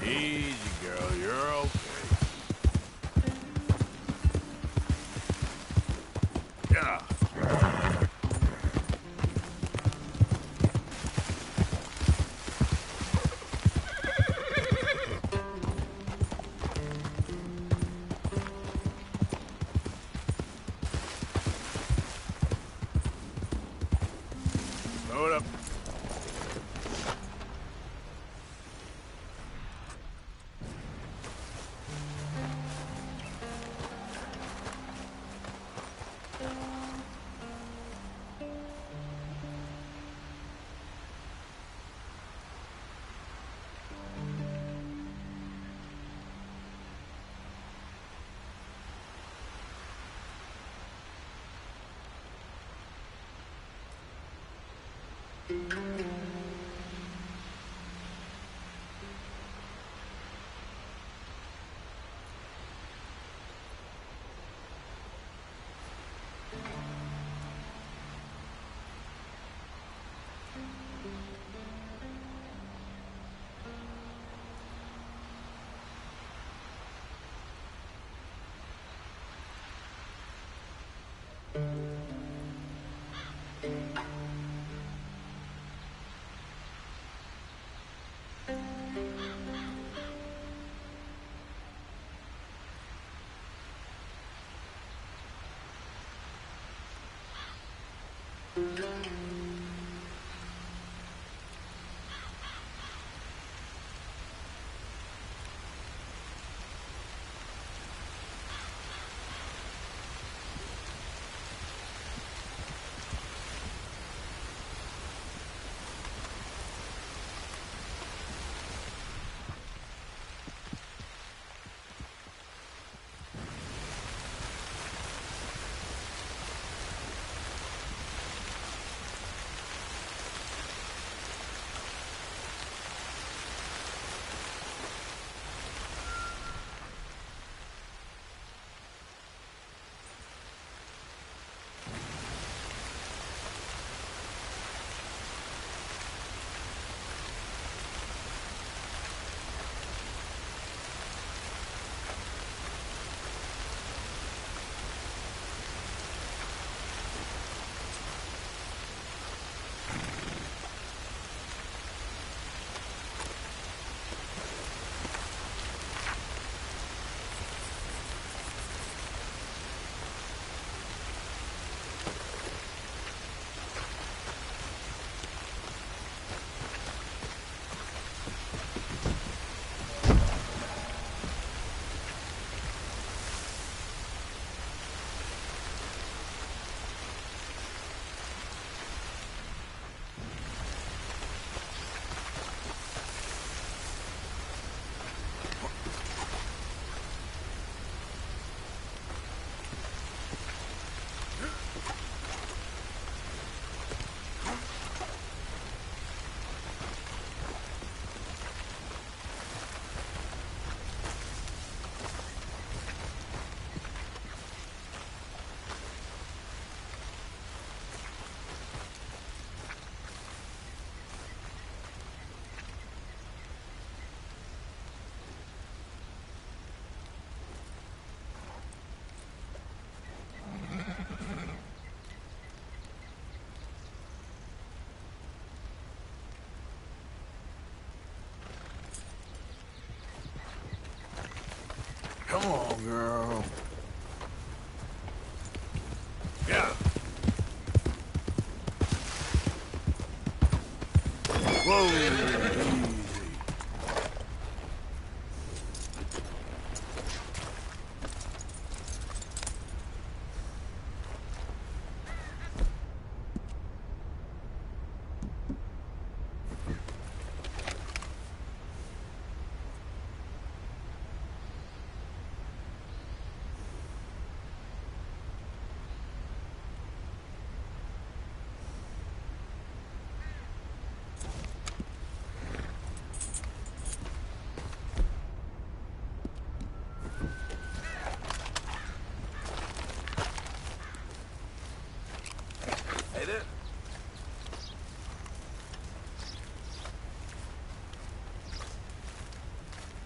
Easy, girl. You're okay. Yeah. Hold up. Come on, girl. Yeah. Whoa. Easy.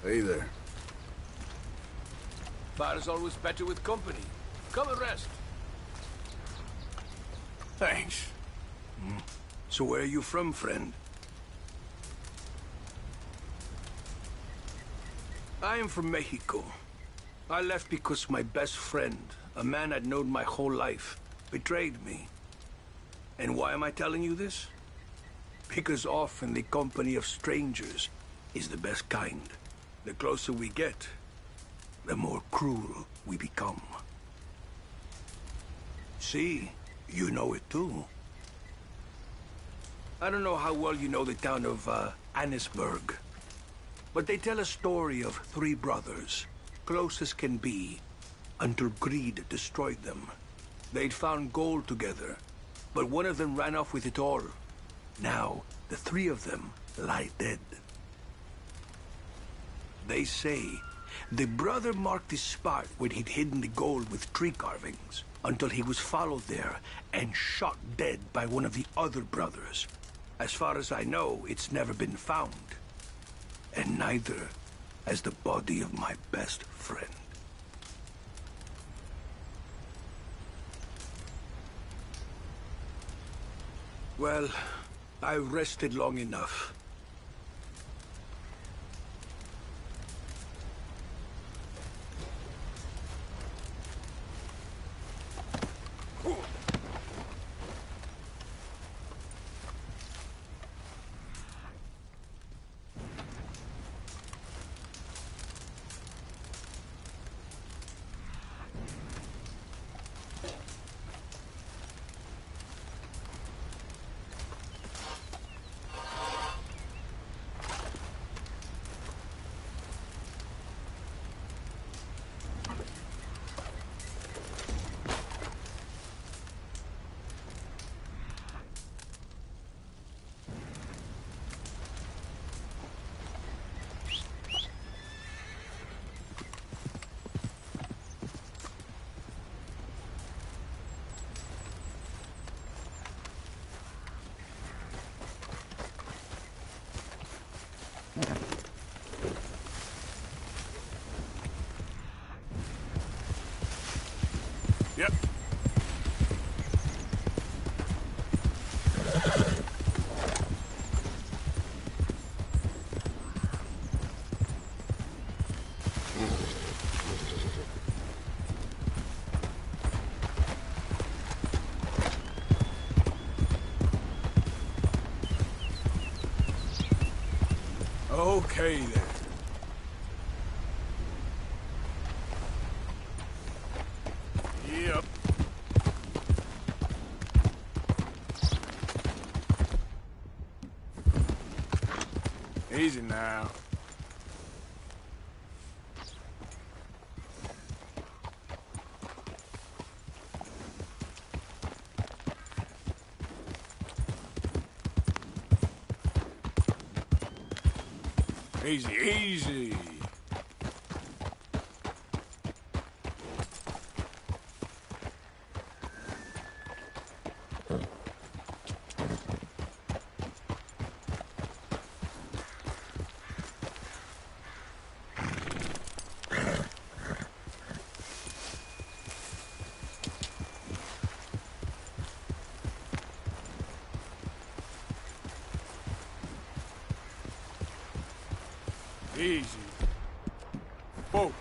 Hey there. Fire's always better with company. Come and rest. Thanks. So where are you from, friend? I am from Mexico. I left because my best friend, a man I'd known my whole life, betrayed me. And why am I telling you this? Because often the company of strangers is the best kind. The closer we get, the more cruel we become. See, you know it too. I don't know how well you know the town of Annisburg, but they tell a story of three brothers, close as can be, until greed destroyed them. They'd found gold together, but one of them ran off with it all. Now, the three of them lie dead. They say the brother marked the spot when he'd hidden the gold with tree carvings, until he was followed there and shot dead by one of the other brothers. As far as I know, it's never been found. And neither has the body of my best friend. Well, I've rested long enough. Yep. Okay then. Yep. Easy now. Easy, easy. Easy. Whoa.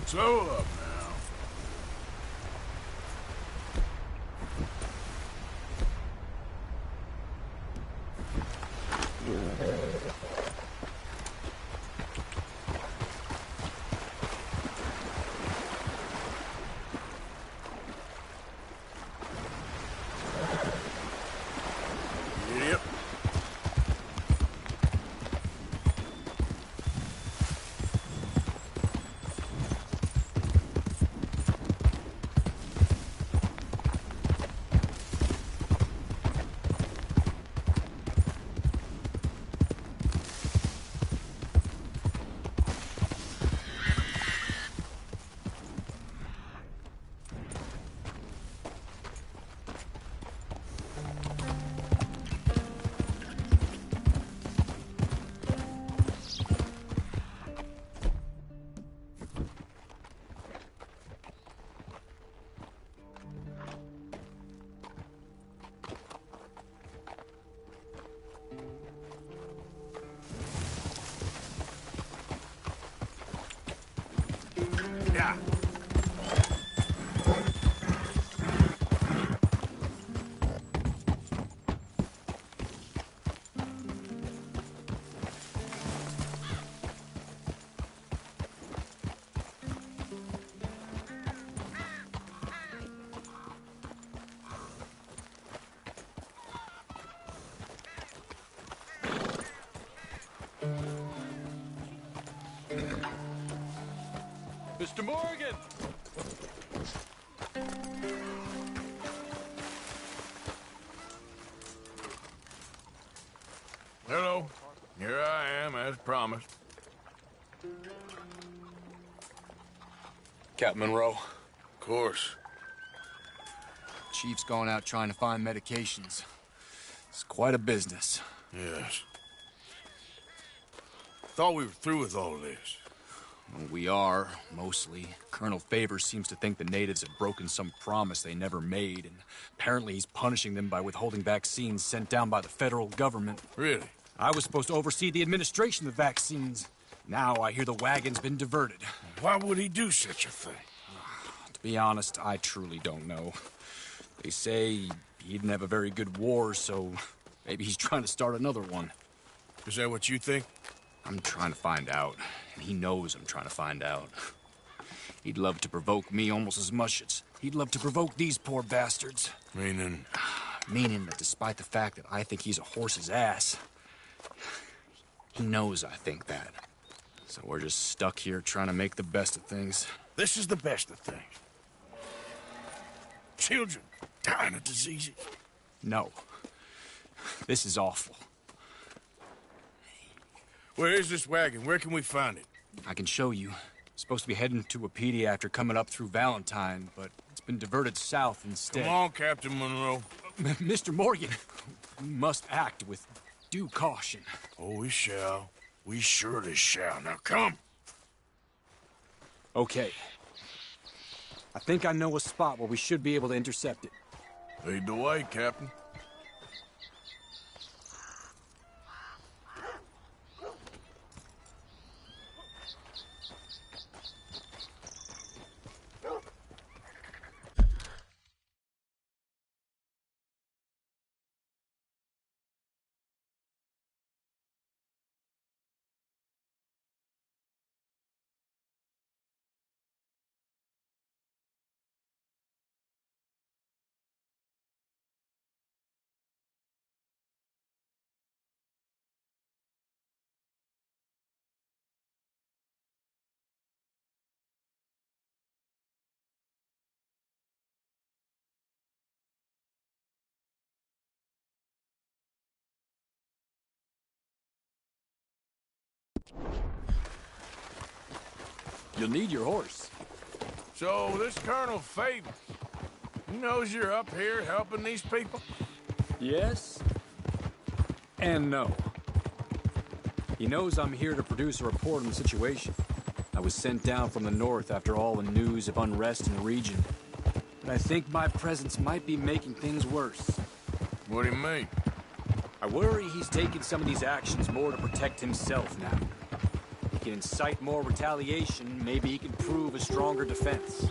Slow up now. Mr. Morgan! Hello. Here I am, as promised. Captain Monroe. Of course. Chief's going out trying to find medications. It's quite a business. Yes. Thought we were through with all this. Well, we are, mostly. Colonel Favors seems to think the natives have broken some promise they never made, and apparently he's punishing them by withholding vaccines sent down by the federal government. Really? I was supposed to oversee the administration of the vaccines. Now I hear the wagon's been diverted. Why would he do such a thing? To be honest, I truly don't know. They say he didn't have a very good war, so maybe he's trying to start another one. Is that what you think? I'm trying to find out, and he knows I'm trying to find out. He'd love to provoke me almost as much as he'd love to provoke these poor bastards. Meaning? Meaning that despite the fact that I think he's a horse's ass, he knows I think that. So we're just stuck here trying to make the best of things. This is the best of things. Children dying of diseases. No. This is awful. Where is this wagon? Where can we find it? I can show you. Supposed to be heading to Wapiti after coming up through Valentine, but it's been diverted south instead. Come on, Captain Monroe. Mr. Morgan, we must act with due caution. Oh, we shall. We surely shall. Now, come. Okay. I think I know a spot where we should be able to intercept it. Lead the way, Captain. You'll need your horse. So, this Colonel Favors, he knows you're up here helping these people? Yes. And no. He knows I'm here to produce a report on the situation. I was sent down from the north after all the news of unrest in the region. But I think my presence might be making things worse. What do you mean? I worry he's taking some of these actions more to protect himself now. He can incite more retaliation, maybe he can prove a stronger defense.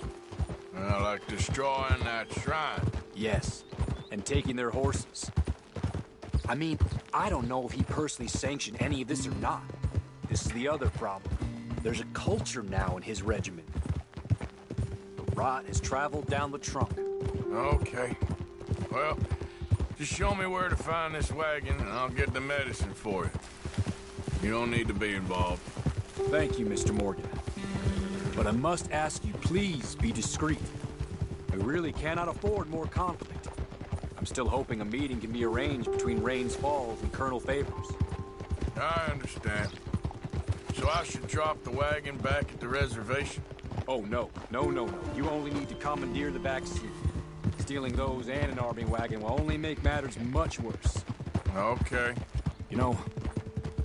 Like destroying that shrine. Yes, and taking their horses. I mean, I don't know if he personally sanctioned any of this or not. This is the other problem. There's a culture now in his regiment. The rot has traveled down the trunk. Okay. Well, just show me where to find this wagon, and I'll get the medicine for you. You don't need to be involved. Thank you, Mr. Morgan. But I must ask you, please be discreet. We really cannot afford more conflict. I'm still hoping a meeting can be arranged between Rains Falls and Colonel Favors. I understand. So I should drop the wagon back at the reservation? Oh, no. No. You only need to commandeer the back seat. Stealing those and an army wagon will only make matters much worse. Okay. You know,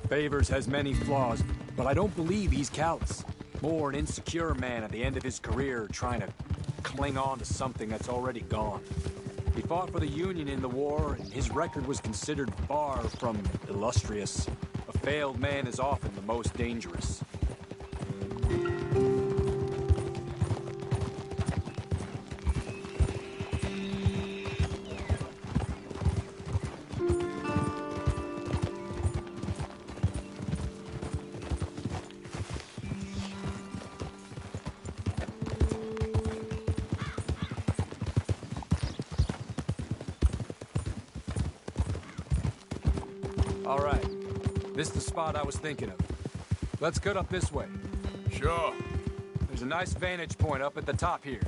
Favors has many flaws, but I don't believe he's callous. More an insecure man at the end of his career trying to cling on to something that's already gone. He fought for the Union in the war, and his record was considered far from illustrious. A failed man is often the most dangerous. All right. This is the spot I was thinking of. Let's cut up this way. Sure. There's a nice vantage point up at the top here.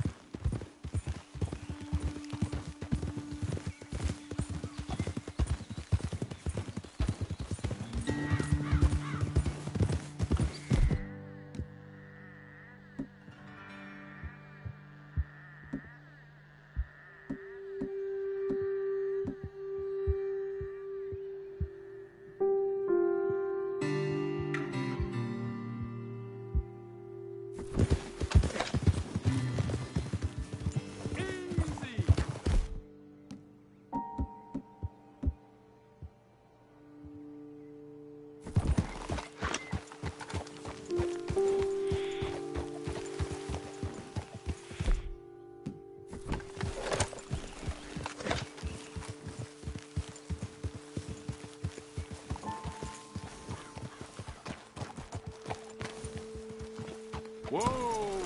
Whoa!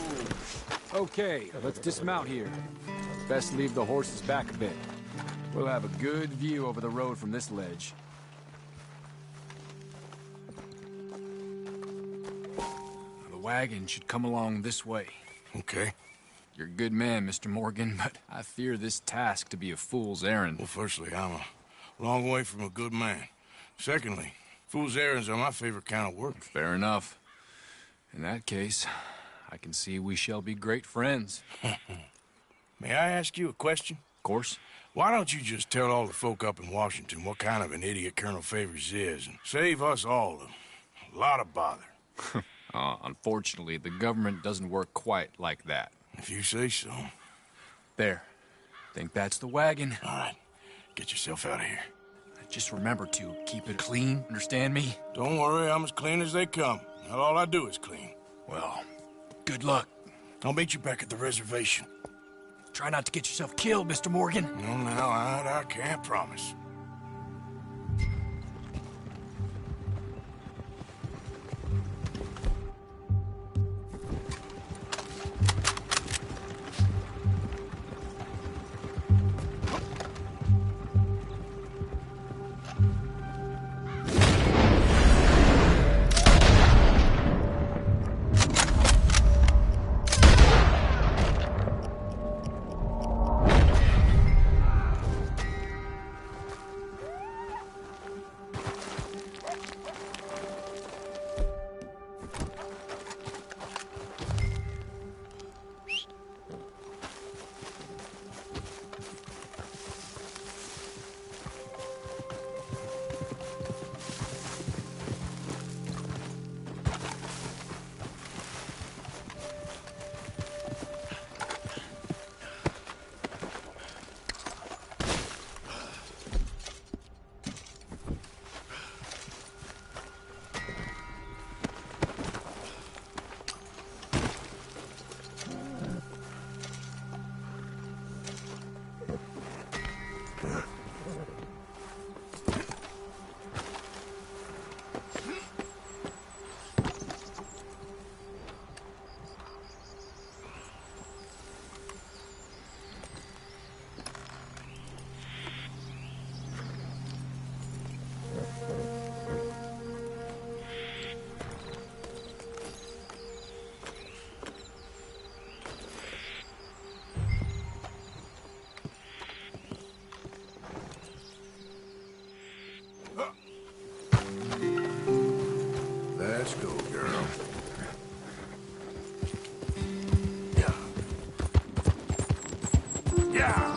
Okay, let's dismount here. Best leave the horses back a bit. We'll have a good view over the road from this ledge. The wagon should come along this way. Okay. You're a good man, Mr. Morgan, but I fear this task to be a fool's errand. Well, firstly, I'm a long way from a good man. Secondly, fool's errands are my favorite kind of work. Fair enough. In that case, I can see we shall be great friends. May I ask you a question? Of course. Why don't you just tell all the folk up in Washington what kind of an idiot Colonel Favors is and save us all a lot of bother? Unfortunately, the government doesn't work quite like that. If you say so. There. Think that's the wagon. All right. Get yourself out of here. Just remember to keep it clean, understand me? Don't worry, I'm as clean as they come. Not all I do is clean. Well, good luck. I'll meet you back at the reservation. Try not to get yourself killed, Mr. Morgan. No, now, I can't promise. Let's go, girl. Yeah. Yeah!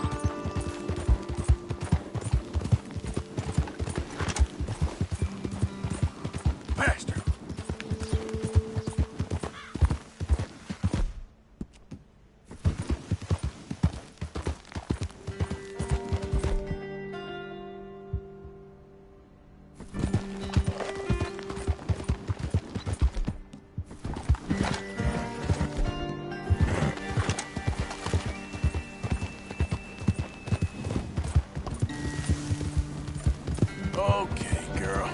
Faster! Okay, girl.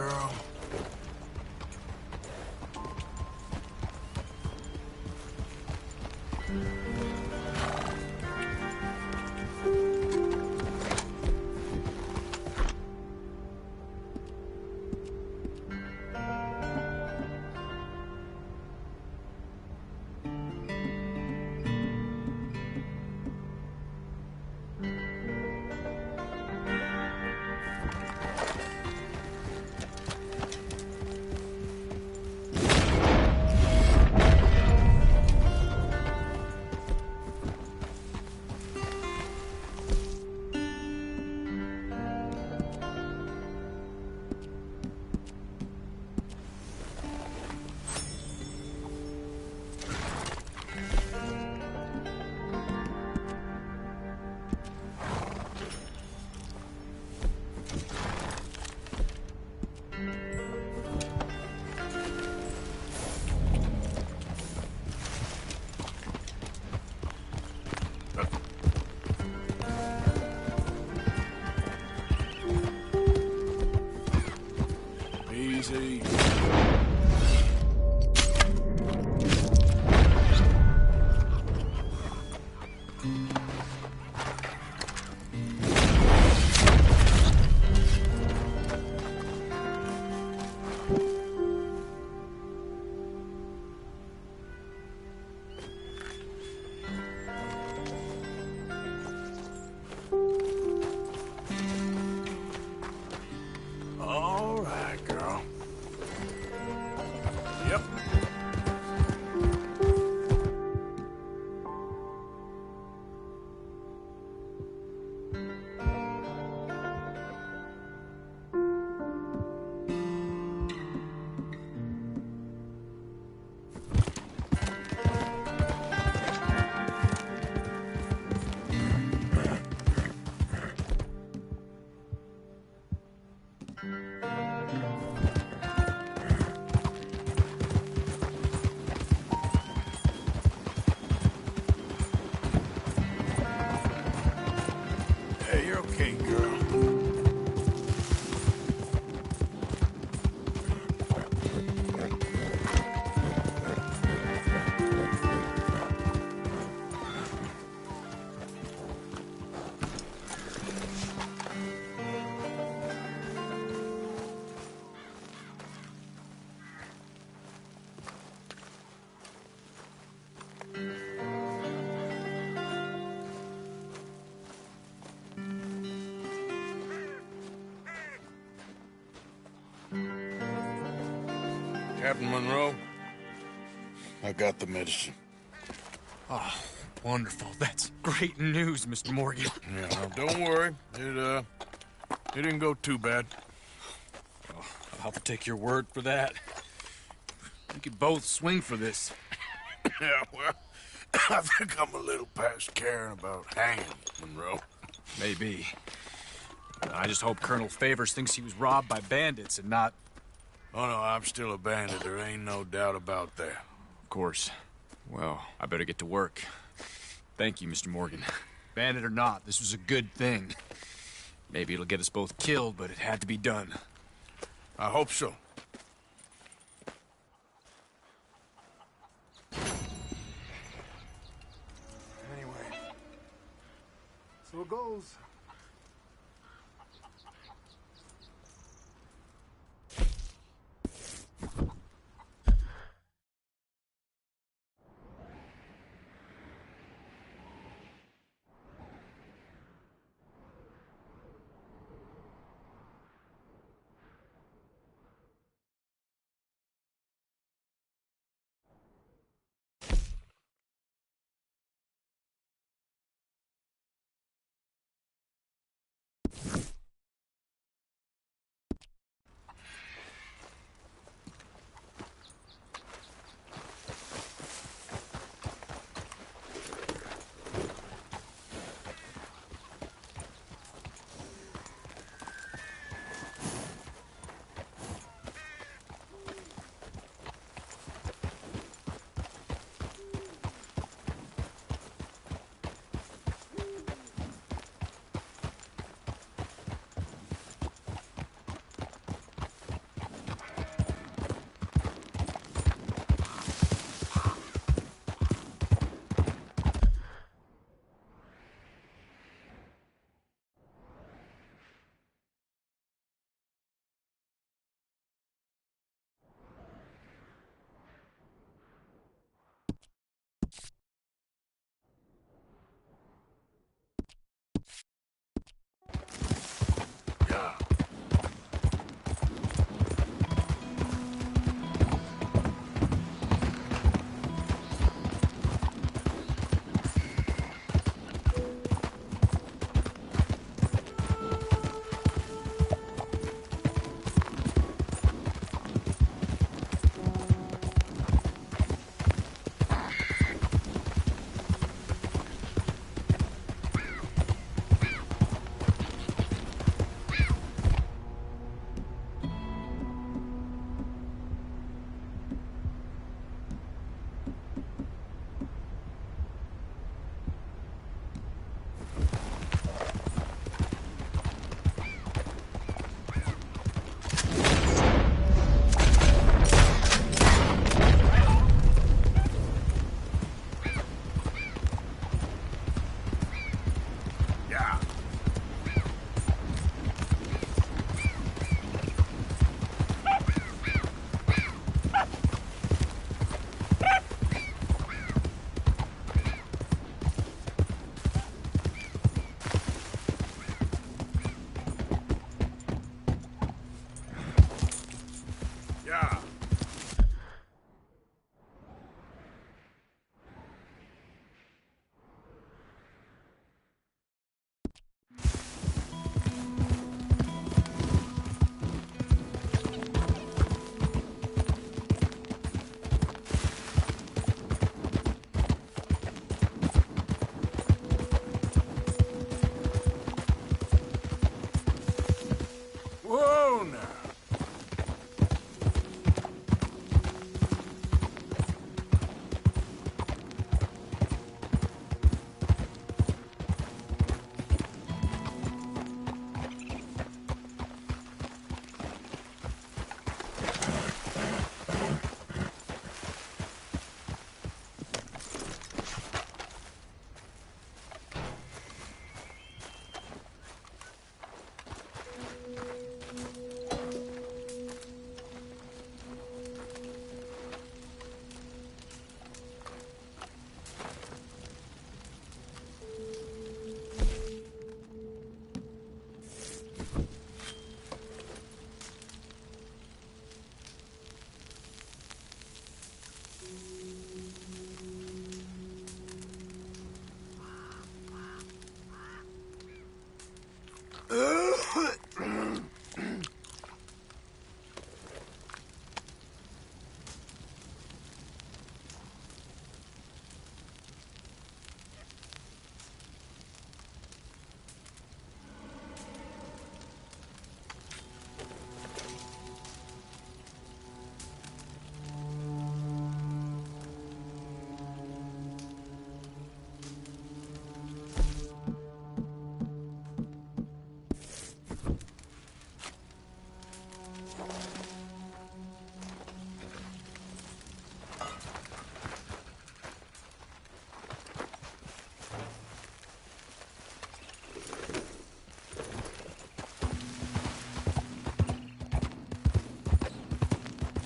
girl. Easy. All right, girl. Yep. Hey, you're okay, girl. Captain Monroe, I got the medicine. Oh, wonderful. That's great news, Mr. Morgan. Yeah, now, don't worry. It didn't go too bad. Oh, I'll have to take your word for that. We could both swing for this. Yeah, well, I think I'm a little past caring about hanging, Monroe. Maybe. I just hope Colonel Favors thinks he was robbed by bandits and not... Oh, no, I'm still a bandit. There ain't no doubt about that. Of course. Well, I better get to work. Thank you, Mr. Morgan. Bandit or not, this was a good thing. Maybe it'll get us both killed, but it had to be done. I hope so. Anyway, so it goes.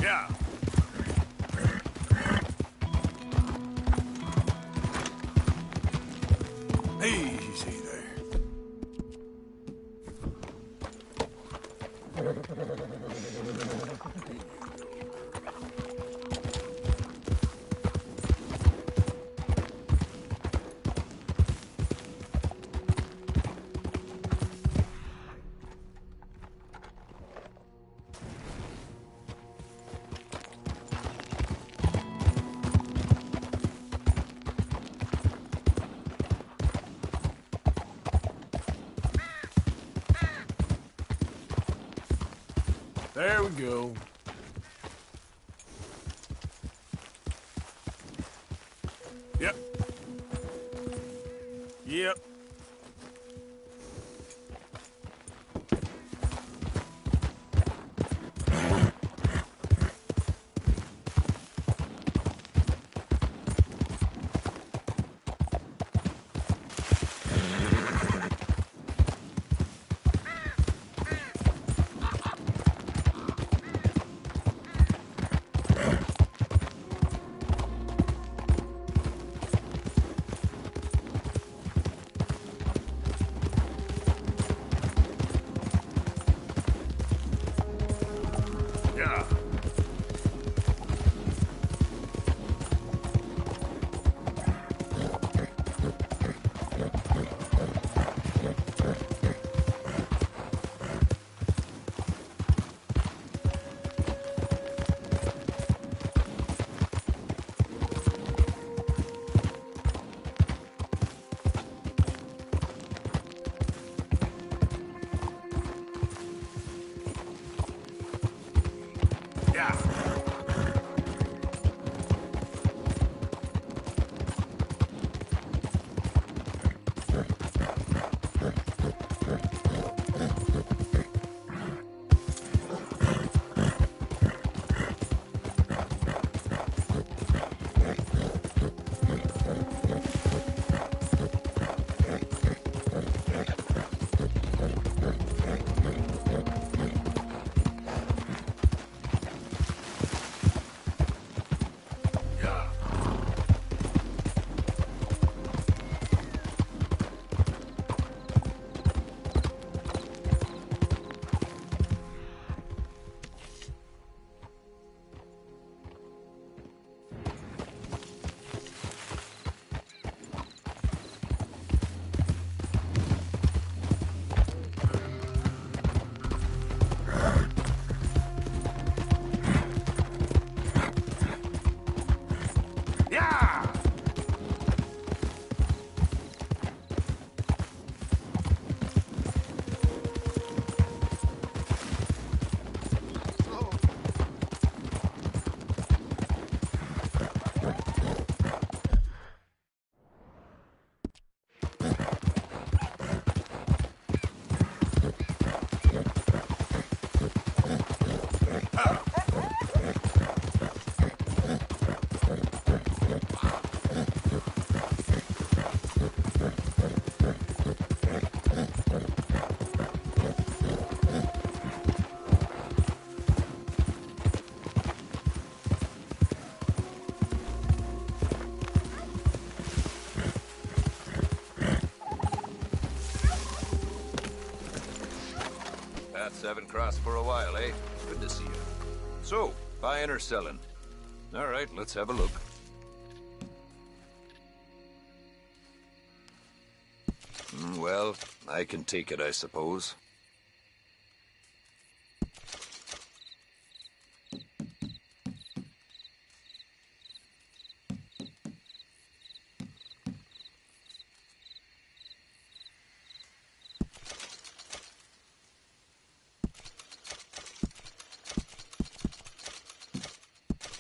Yeah. Easy there. There we go. Yep. Yep. Yeah. Yeah. Yeah! Paths haven't crossed for a while, eh? Good to see you. So, buying or selling? All right, let's have a look. Well, I can take it, I suppose.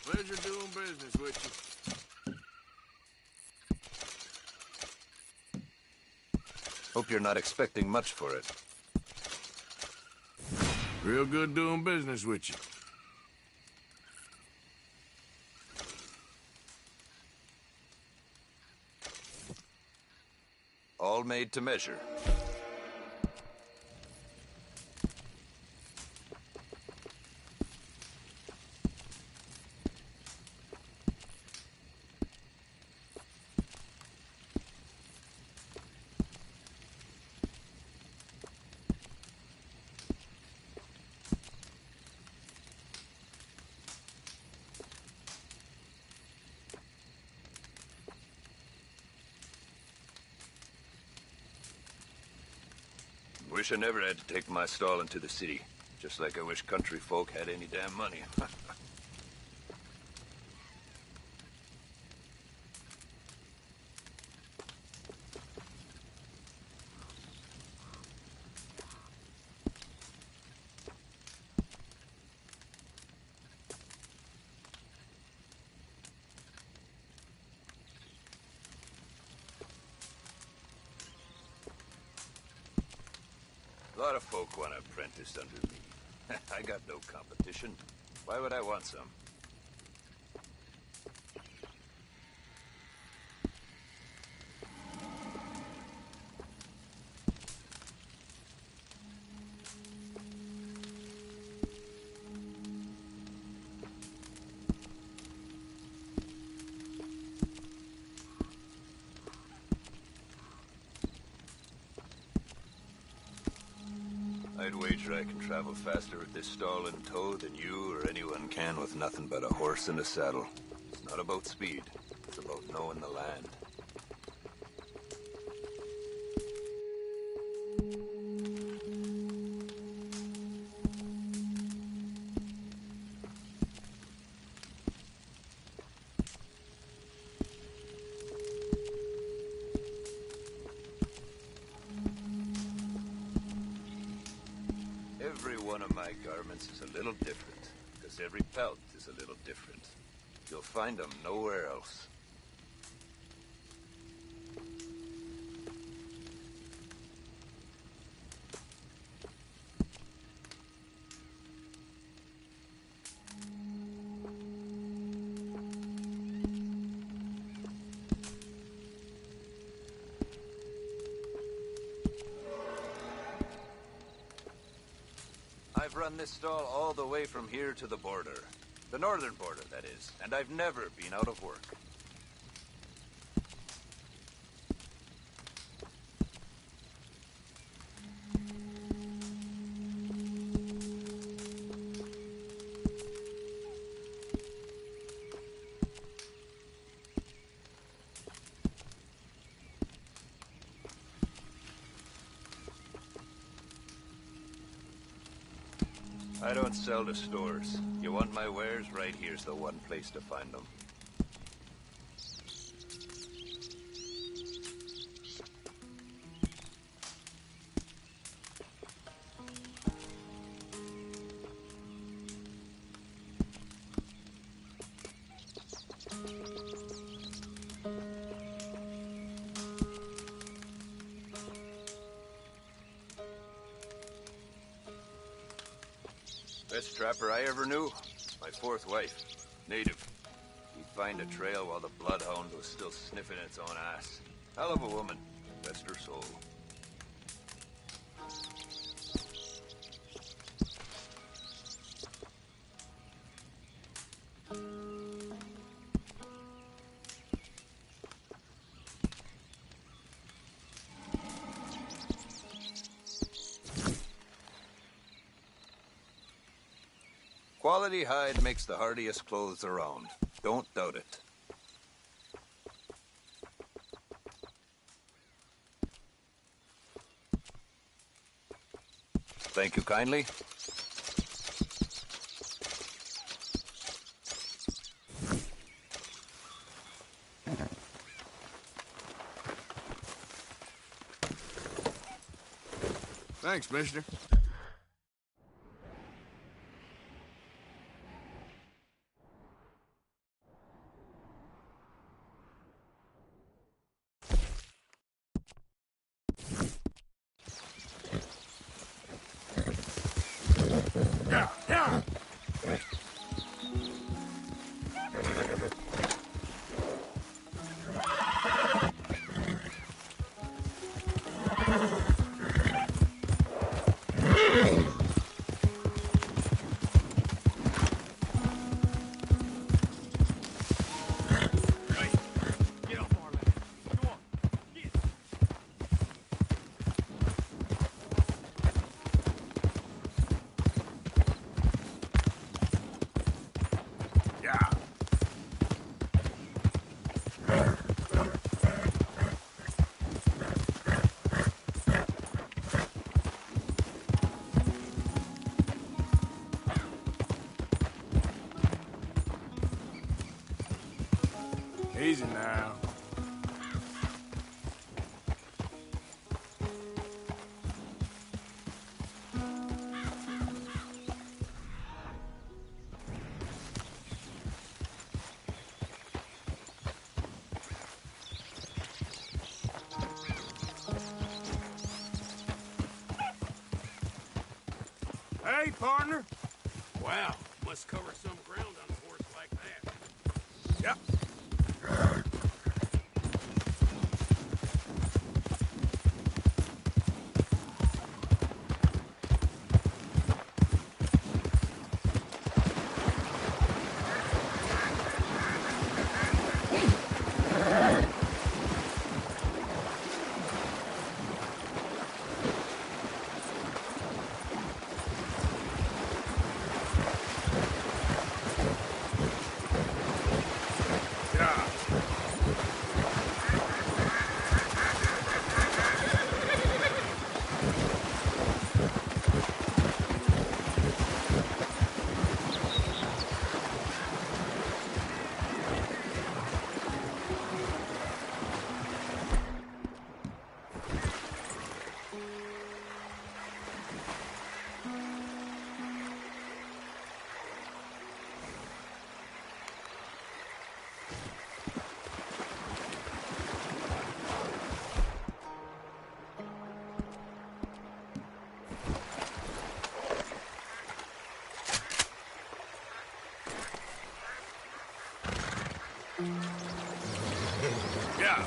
Pleasure doing business with you. Hope you're not expecting much for it. Real good doing business with you. All made to measure. Wish I never had to take my stall into the city. Just like I wish country folk had any damn money. A lot of folk want to apprentice under me. I got no competition. Why would I want some? I'd wager I can travel faster with this stall in tow than you or anyone can with nothing but a horse and a saddle. It's not about speed. It's about knowing the land. Every one of my garments is a little different, because every pelt is a little different. You'll find them nowhere else. I've run this stall all the way from here to the border. The northern border, that is. And I've never been out of work. I don't sell to stores. You want my wares? Right here's the one place to find them. Best trapper I ever knew. My fourth wife. Native. He'd find a trail while the bloodhound was still sniffing its own ass. Hell of a woman. Rest her soul. Quality hide makes the hardiest clothes around. Don't doubt it. Thank you kindly. Thanks, mister. Easy now. Hey, partner. Wow, must cover some ground on a horse like that. Yep. Yeah.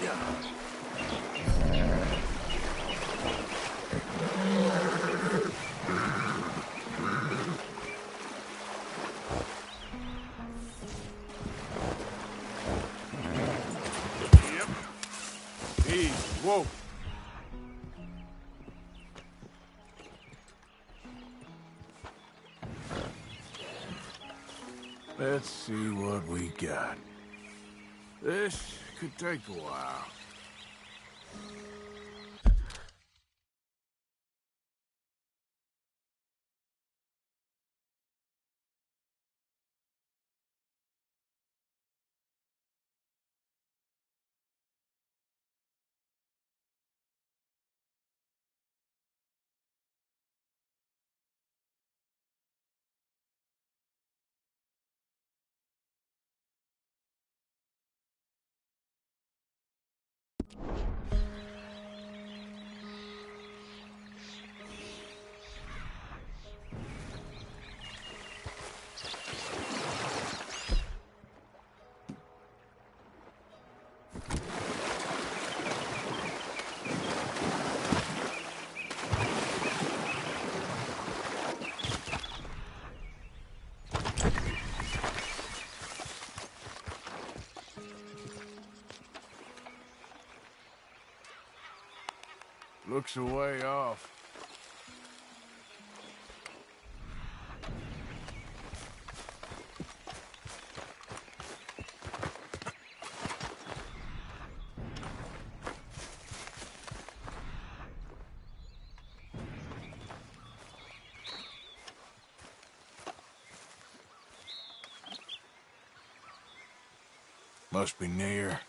Yeah. Yep. Easy. Whoa. Let's see what we got. This could take a while. Looks a way off. Must be near.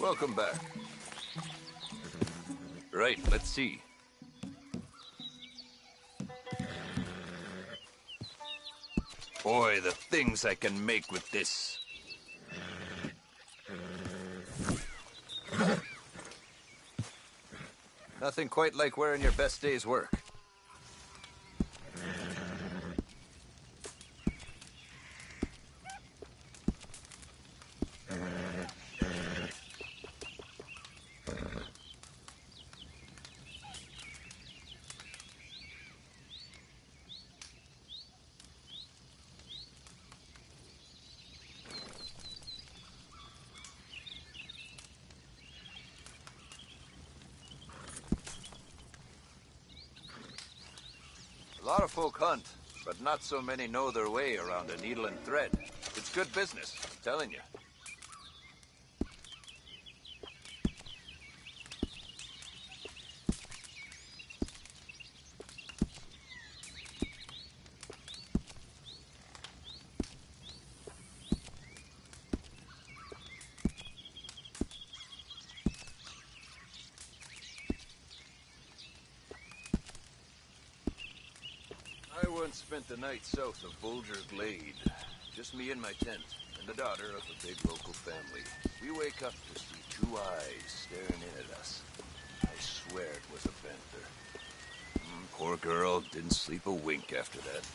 Welcome back. Right, let's see. Boy, the things I can make with this. Nothing quite like wearing your best day's work. A lot of folk hunt, but not so many know their way around a needle and thread. It's good business, I'm telling you. I once spent the night south of Bulger Glade. Just me and my tent, and the daughter of a big local family. We wake up to see two eyes staring in at us. I swear it was a panther. Poor girl didn't sleep a wink after that.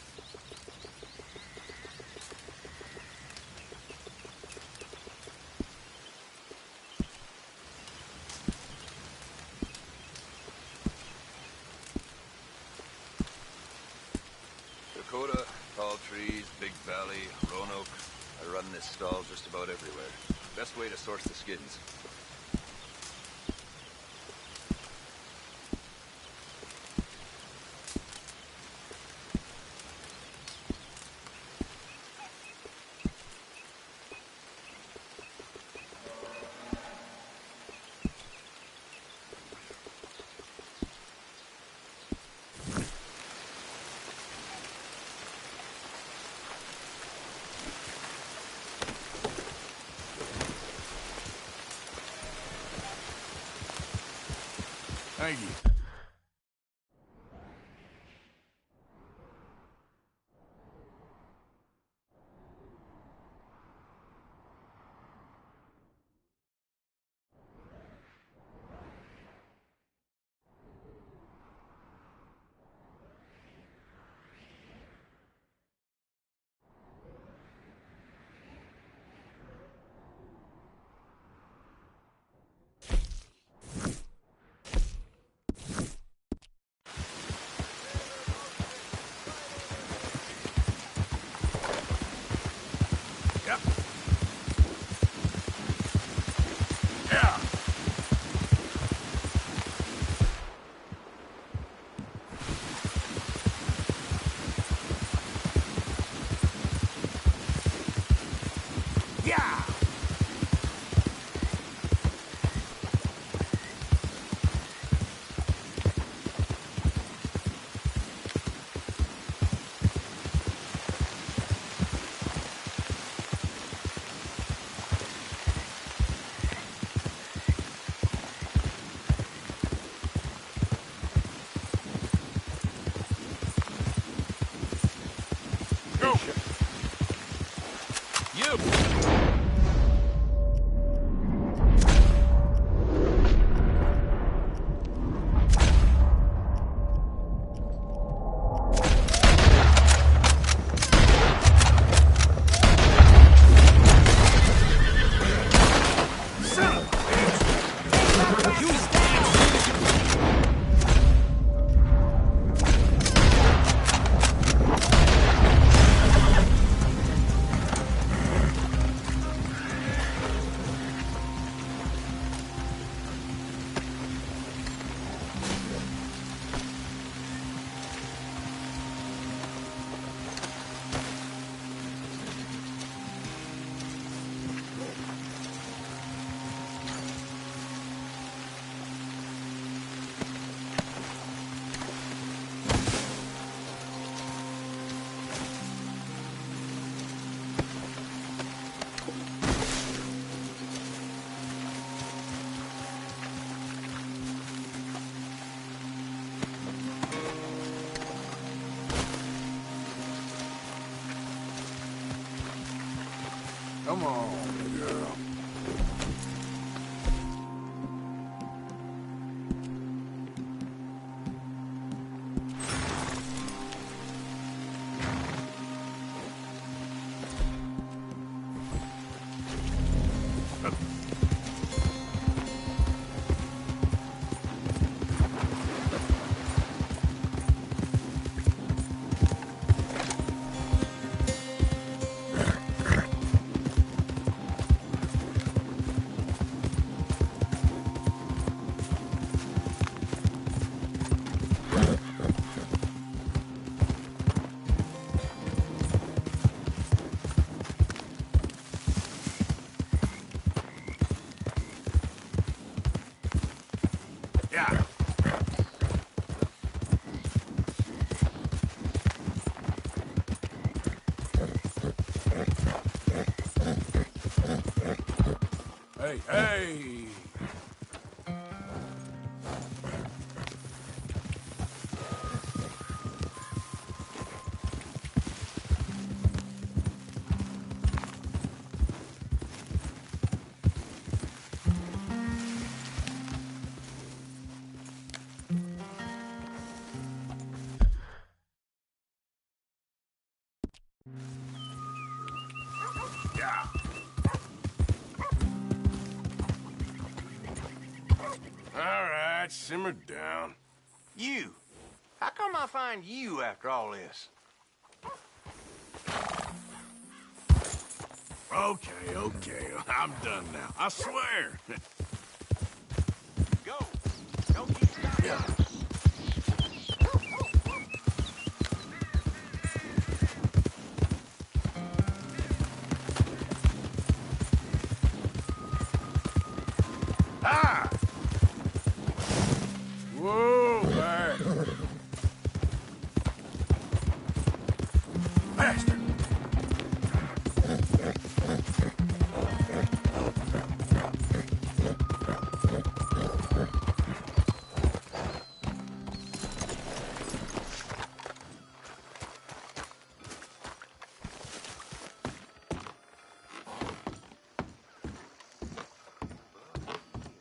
Dakota, tall trees, big valley, Roanoke. I run this stall just about everywhere. Best way to source the skins. Thank you. Come on, girl. Yeah. Hey, hey! Yeah. All right, simmer down. You! How come I find you after all this? Okay, okay. I'm done now. I swear. Go! Don't you stop! Yeah. Ah! Whoa, back. Bastard!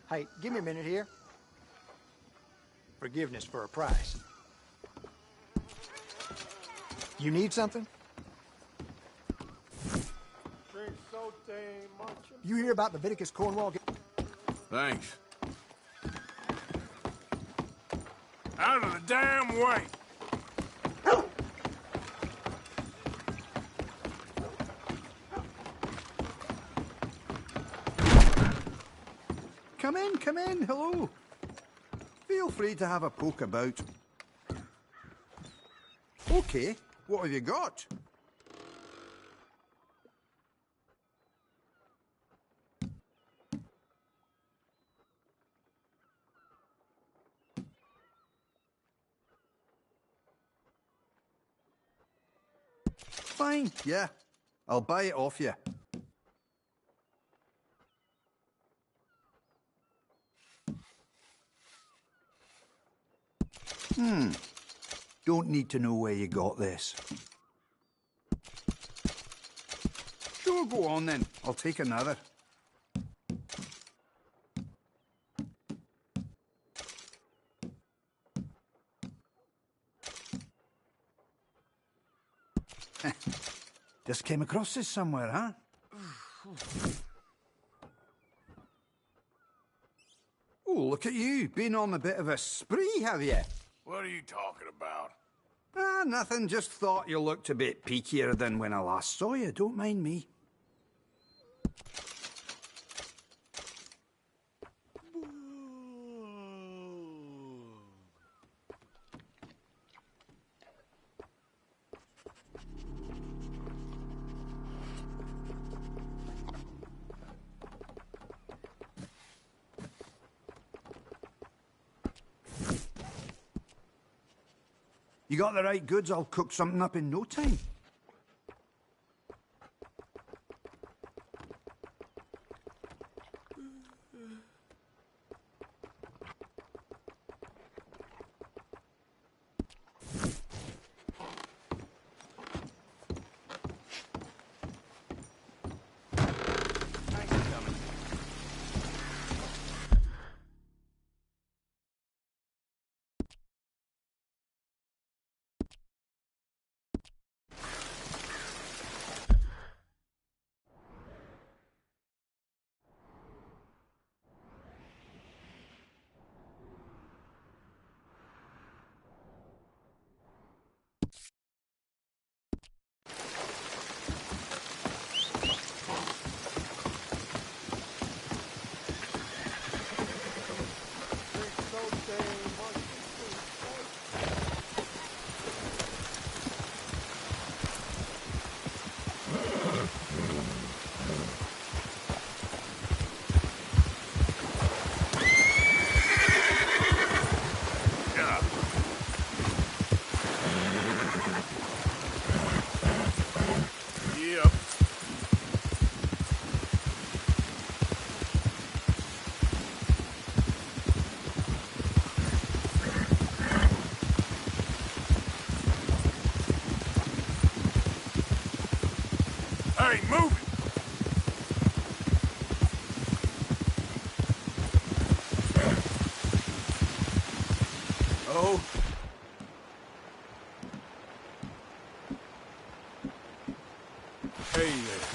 Hey, give me a minute here. Forgiveness for a price. You need something? Drink so dang much. You hear about Leviticus Cornwall? Thanks. Out of the damn way! Come in, hello. Feel free to have a poke about. Okay, what have you got? Fine, yeah. I'll buy it off you. Don't need to know where you got this. Sure, go on then. I'll take another. Just came across this somewhere, huh? Oh, look at you. Been on a bit of a spree, have you? What are you talking about? Ah, nothing. Just thought you looked a bit peakier than when I last saw you. Don't mind me. You got the right goods, I'll cook something up in no time. Hey, move it! Oh. Hey there.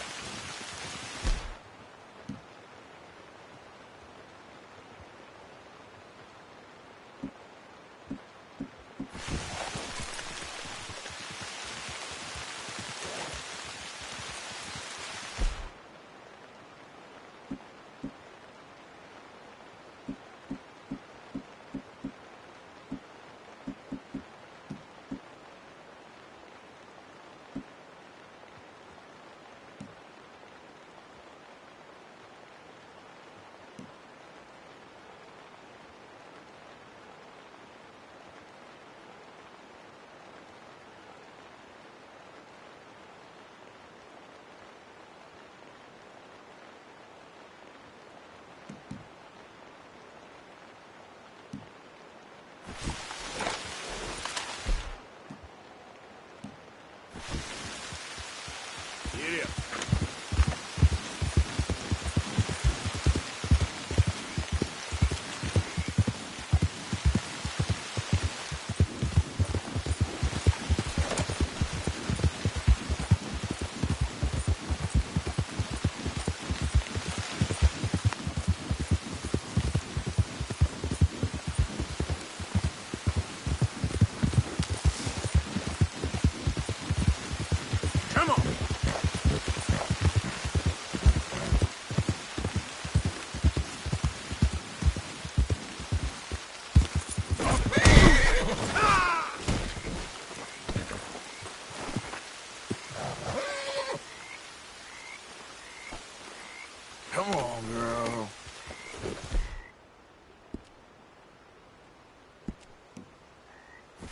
Get up. Come on. Come on, girl.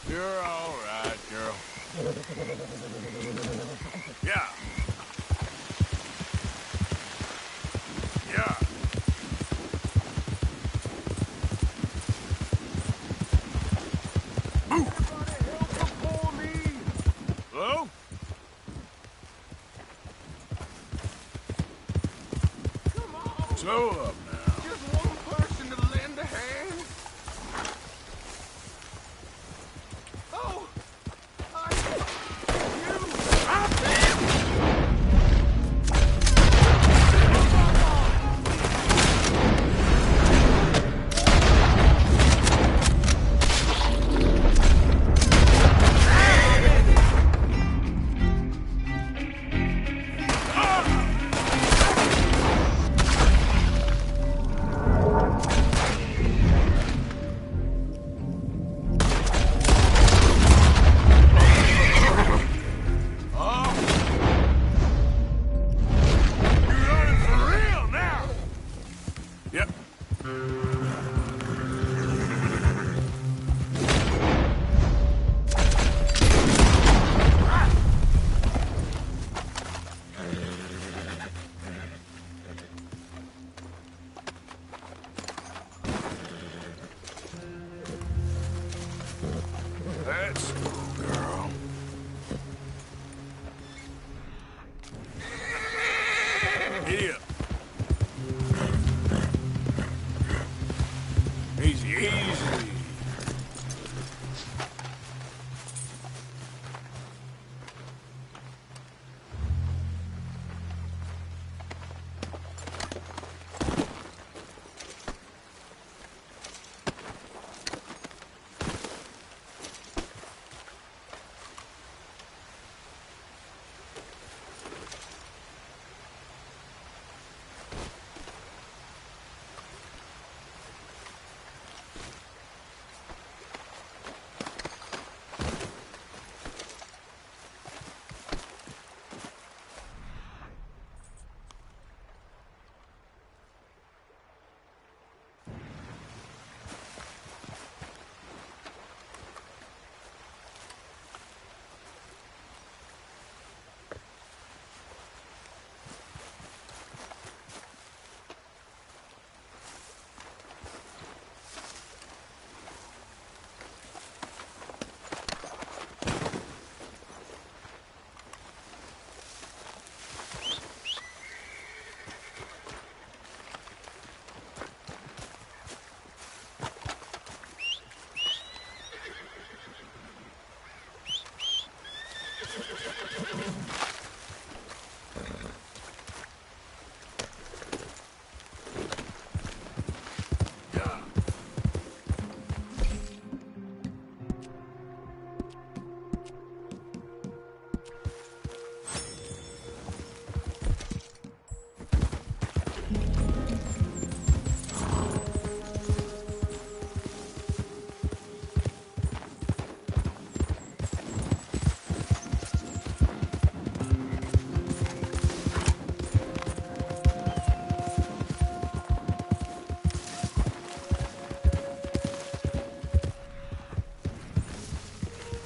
You're all right, girl. Yeah. Yeah. Move. Hello? Slow up now. Just one person to lend a hand. Oh, You're running for real now. Yep. Let's go, girl. Giddy up. Easy, easy.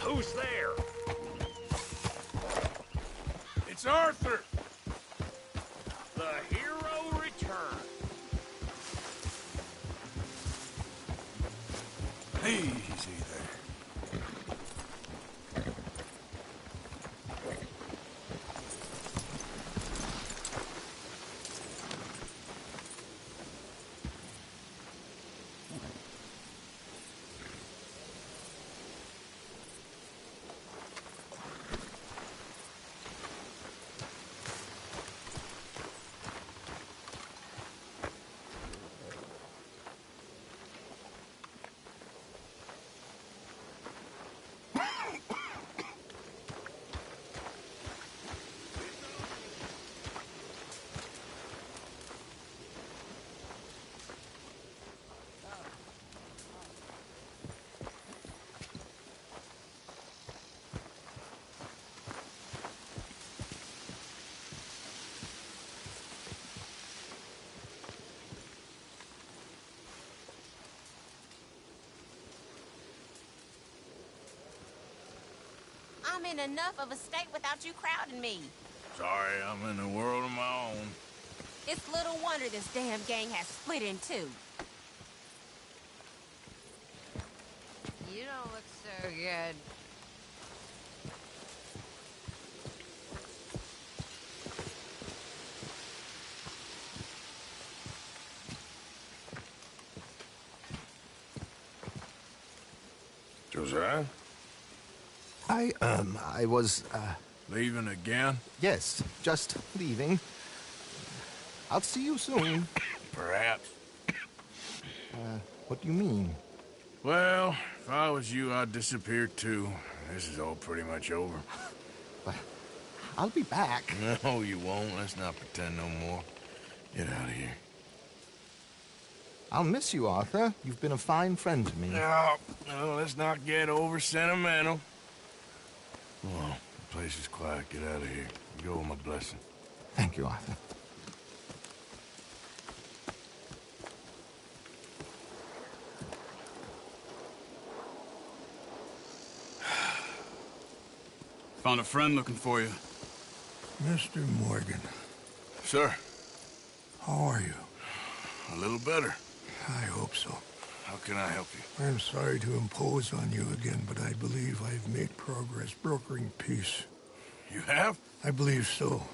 Who's there? It's Arthur! The hero returns. Easy there. I'm in enough of a state without you crowding me. Sorry, I'm in a world of my own. It's little wonder this damn gang has split in two. You don't look so good. Josiah? I was, Leaving again? yes, just leaving. I'll see you soon. Perhaps. What do you mean? Well, if I was you, I'd disappear too. This is all pretty much over. But I'll be back. No, you won't. Let's not pretend no more. Get out of here. I'll miss you, Arthur. You've been a fine friend to me. No, let's not get over sentimental. Come on, the place is quiet. Get out of here. Go with my blessing. Thank you, Arthur. Found a friend looking for you. Mr. Morgan, Sir, how are you? a little better. I hope so. How can I help you? I'm sorry to impose on you again, but I believe I've made progress brokering peace. You have? I believe so.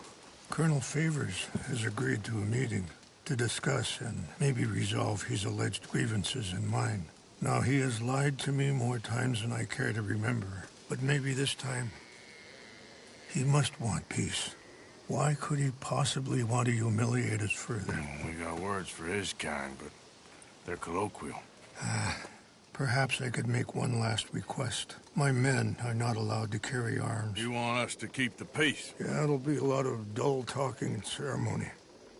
Colonel Favors has agreed to a meeting to discuss and maybe resolve his alleged grievances and mine. Now, he has lied to me more times than I care to remember, but maybe this time he must want peace. Why could he possibly want to humiliate us further? We got words for his kind, but they're colloquial. Perhaps I could make one last request. My men are not allowed to carry arms. You want us to keep the peace? Yeah, it'll be a lot of dull talking and ceremony.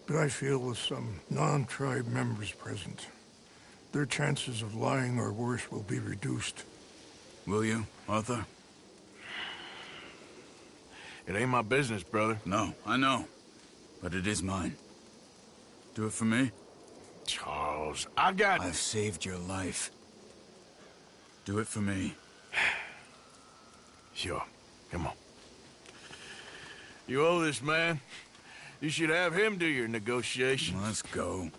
But I feel with some non-tribe members present, their chances of lying or worse will be reduced. Will you, Arthur? It ain't my business, brother. No, I know. But it is mine. Do it for me? Charles, I got... I've saved your life. Do it for me. Sure. Come on. You owe this man. You should have him do your negotiations. Let's go.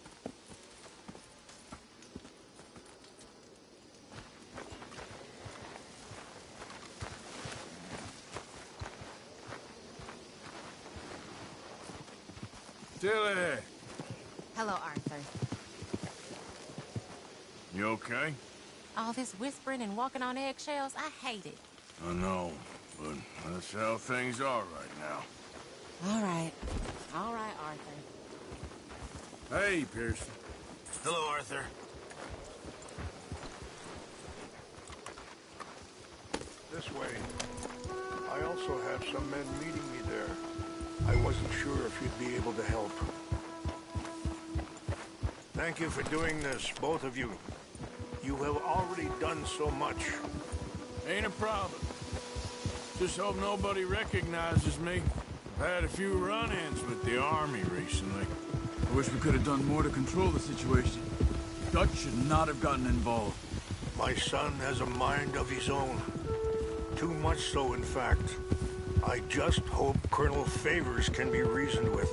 Tilly! Hello, Arthur. You okay? All this whispering and walking on eggshells, I hate it. I know, but That's how things are right now. All right. All right, Arthur. Hey, Pearson. Hello, Arthur. This way. I also have some men meeting me there. I wasn't sure if you'd be able to help. Thank you for doing this, both of you. You have already done so much. Ain't a problem. Just hope nobody recognizes me. I've had a few run-ins with the army recently. I wish we could have done more to control the situation. Dutch should not have gotten involved. My son has a mind of his own. Too much so, in fact. I just hope Colonel Favors can be reasoned with.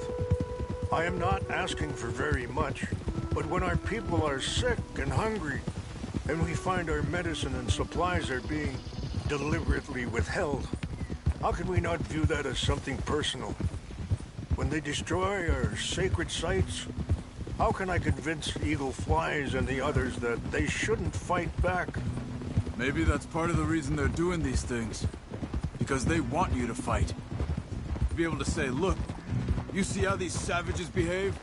I am not asking for very much, but when our people are sick and hungry, and we find our medicine and supplies are being deliberately withheld, how can we not view that as something personal? When they destroy our sacred sites, how can I convince Eagle Flies and the others that they shouldn't fight back? Maybe that's part of the reason they're doing these things. Because they want you to fight. To be able to say, look, you see how these savages behave?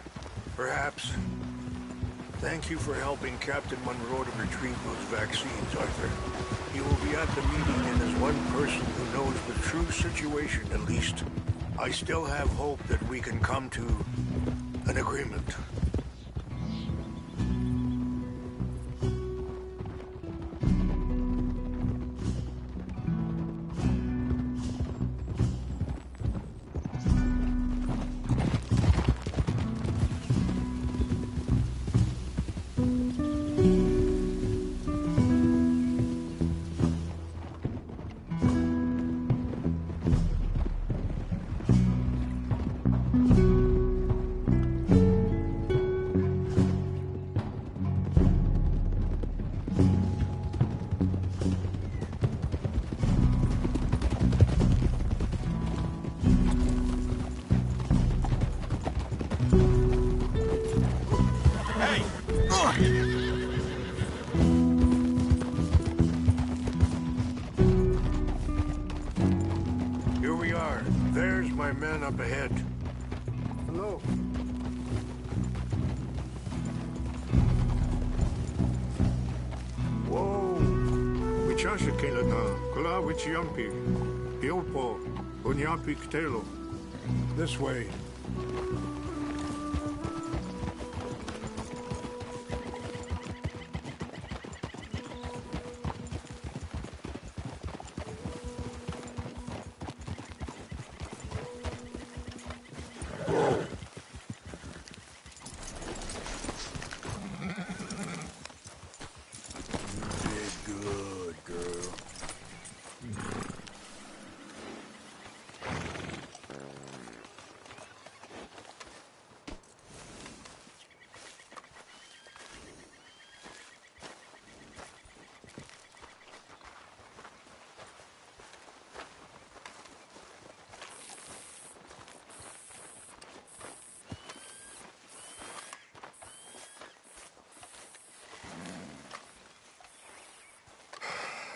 Perhaps. Thank you for helping Captain Monroe to retrieve those vaccines, Arthur. He will be at the meeting, and as one person who knows the true situation, at least, I still have hope that we can come to an agreement. Here we are. There's my men up ahead. Hello. Whoa. Wichasha Kelana, Kula Wichiampi, Piopo, Unyapi Ktelo. This way.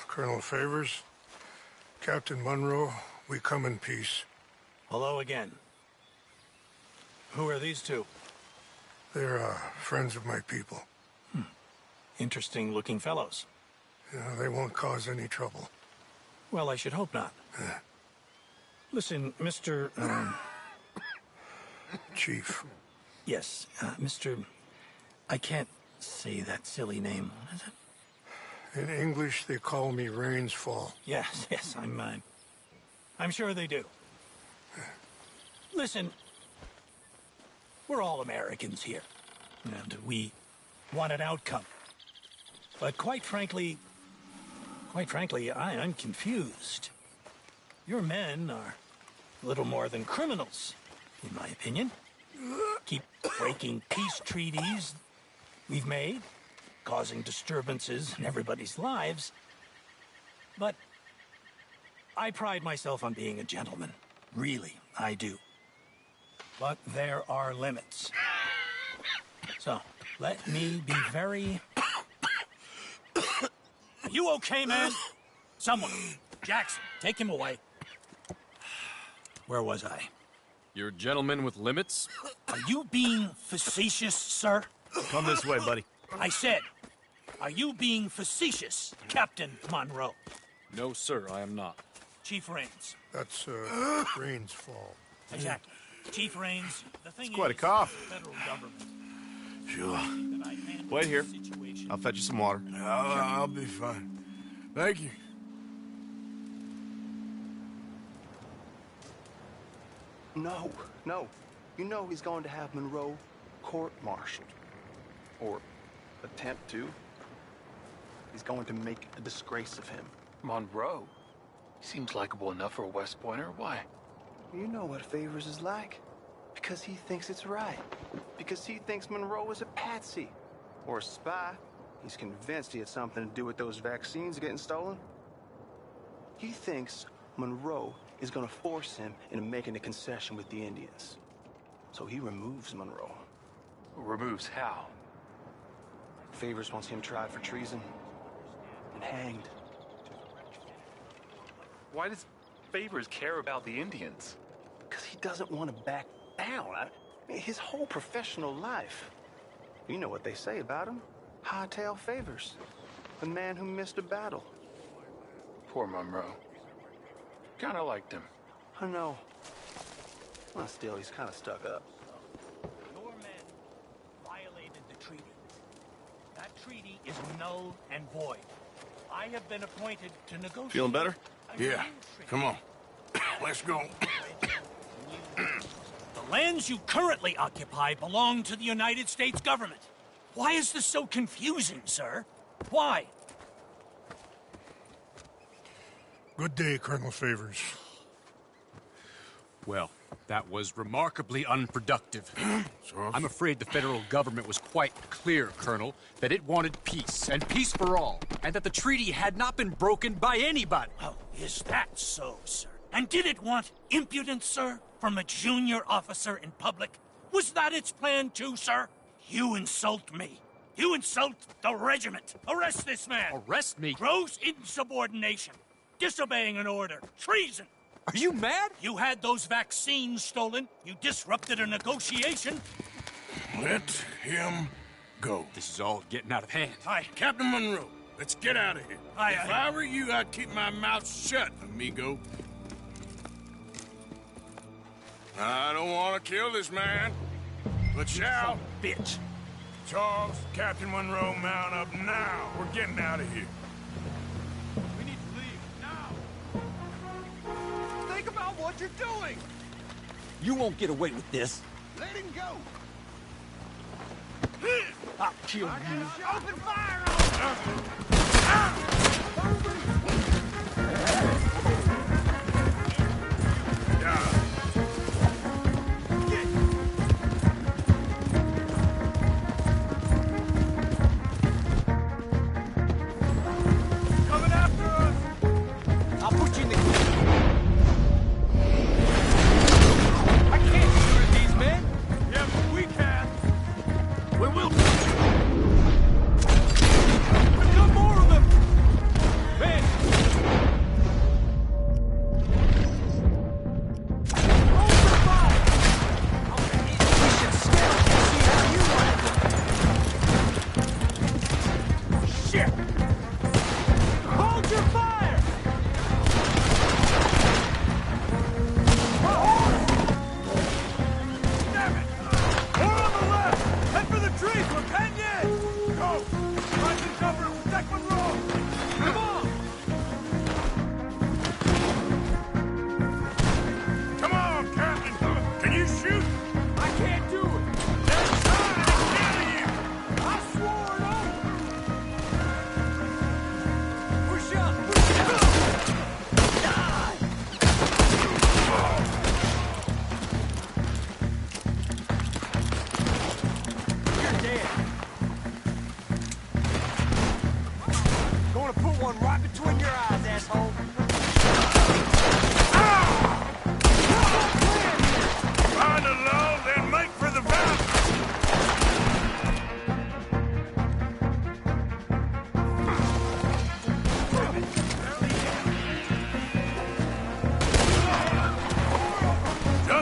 Colonel Favors, Captain Monroe, we come in peace. Hello again. Who are these two? They're friends of my people. Interesting looking fellows. Yeah, they won't cause any trouble. Well, I should hope not. Listen, Mr. Chief. Yes, Mr. I can't say that silly name. What is it? In English, they call me Rainsfall. Yes, I'm sure they do. Listen, we're all Americans here, and we want an outcome. But quite frankly, I'm confused. Your men are little more than criminals, in my opinion. Keep breaking peace treaties we've made, causing disturbances in everybody's lives. But I pride myself on being a gentleman. Really, I do. But there are limits. So, let me be very... You okay, man? Someone. Jackson, take him away. Where was I? You're a gentleman with limits? Are you being facetious, sir? Come this way, buddy. I said, are you being facetious, Captain Monroe? No, sir, I am not. Chief Raines. That's, Raines' fault. Exactly. Chief Raines, the thing It's quite a is, cough. the federal government. Sure. that I handled Wait here. the situation. I'll fetch you some water. I'll be fine. Thank you. No, no. You know he's going to have Monroe court-martialed. Or attempt to. He's going to make a disgrace of him. Monroe? He seems likable enough for a West Pointer. Why? You know what Favors is like. Because he thinks it's right. Because he thinks Monroe is a patsy. Or a spy. He's convinced he had something to do with those vaccines getting stolen. He thinks Monroe is going to force him into making a concession with the Indians. So he removes Monroe. Removes how? Favors wants him tried for treason and hanged. Why does Favors care about the Indians? Because he doesn't want to back down. I mean, his whole professional life. You know what they say about him. Hightail Favors. The man who missed a battle. Poor Monroe. Kinda liked him. I know. Well, still, he's kind of stuck up. Your men violated the treaty. That treaty is null and void. I have been appointed to negotiate. Feeling better? Yeah. Come on. Let's go. The lands you currently occupy belong to the United States government. Why is this so confusing, sir? Why? Good day, Colonel Favors. Well, that was remarkably unproductive. I'm afraid the federal government was quite clear, Colonel, that it wanted peace, and peace for all, and that the treaty had not been broken by anybody. Oh, is that so, sir? And did it want impudence, sir, from a junior officer in public? Was that its plan too, sir? You insult me. You insult the regiment. Arrest this man. Arrest me? Gross insubordination. Disobeying an order. Treason. Are you mad? You had those vaccines stolen. You disrupted a negotiation. Let him go. This is all getting out of hand. Aye. Captain Monroe, let's get out of here. Aye, If aye. I were you, I'd keep my mouth shut, amigo. I don't want to kill this man, but shall. Bitch. Charles, Captain Monroe, mount up now. We're getting out of here. We need to leave now. Think about what you're doing. You won't get away with this. Let him go. I'll kill you. Open fire on him. Coming after us! I'll put you in the... I can't shoot at these men! Yeah, but we can! We will! Become more of them!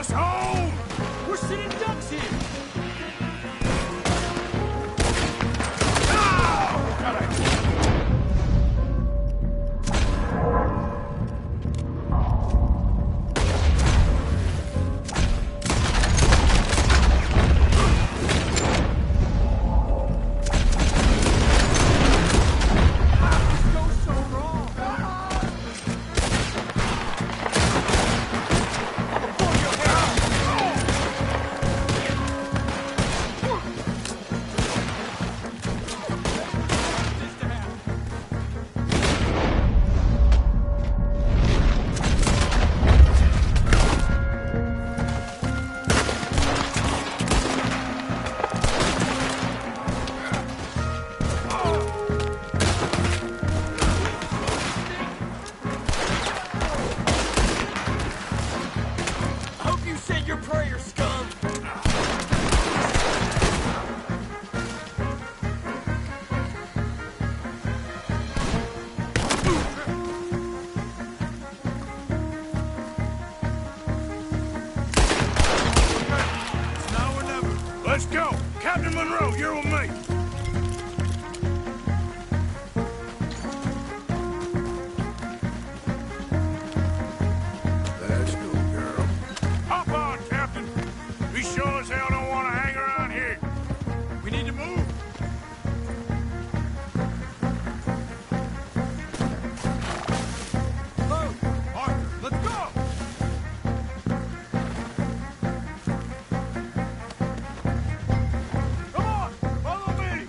us home! We're sitting ducks here! Let's go! Captain Monroe, you're with me! Let's go, girl. Hop on, Captain! We sure as hell don't want to hang around here. We need to move. Arthur, let's go! Come on, follow me!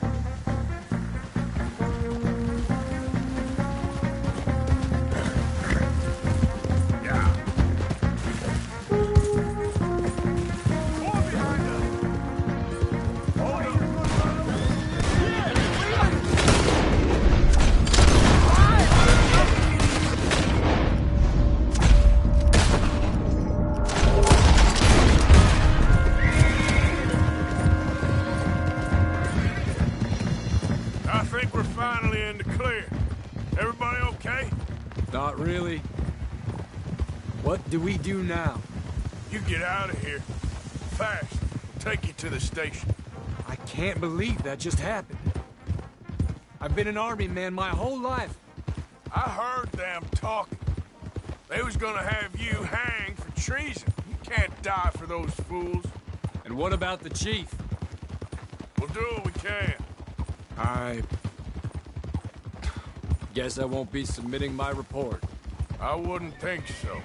I think we're finally in the clear. Everybody okay? Not really. What do we do now? You get out of here. Fast. We'll take you to the station. I can't believe that just happened. I've been an army man my whole life. I heard them talking. They was gonna have you hanged for treason. You can't die for those fools. And what about the chief? We'll do what we can. I guess I won't be submitting my report. I wouldn't think so.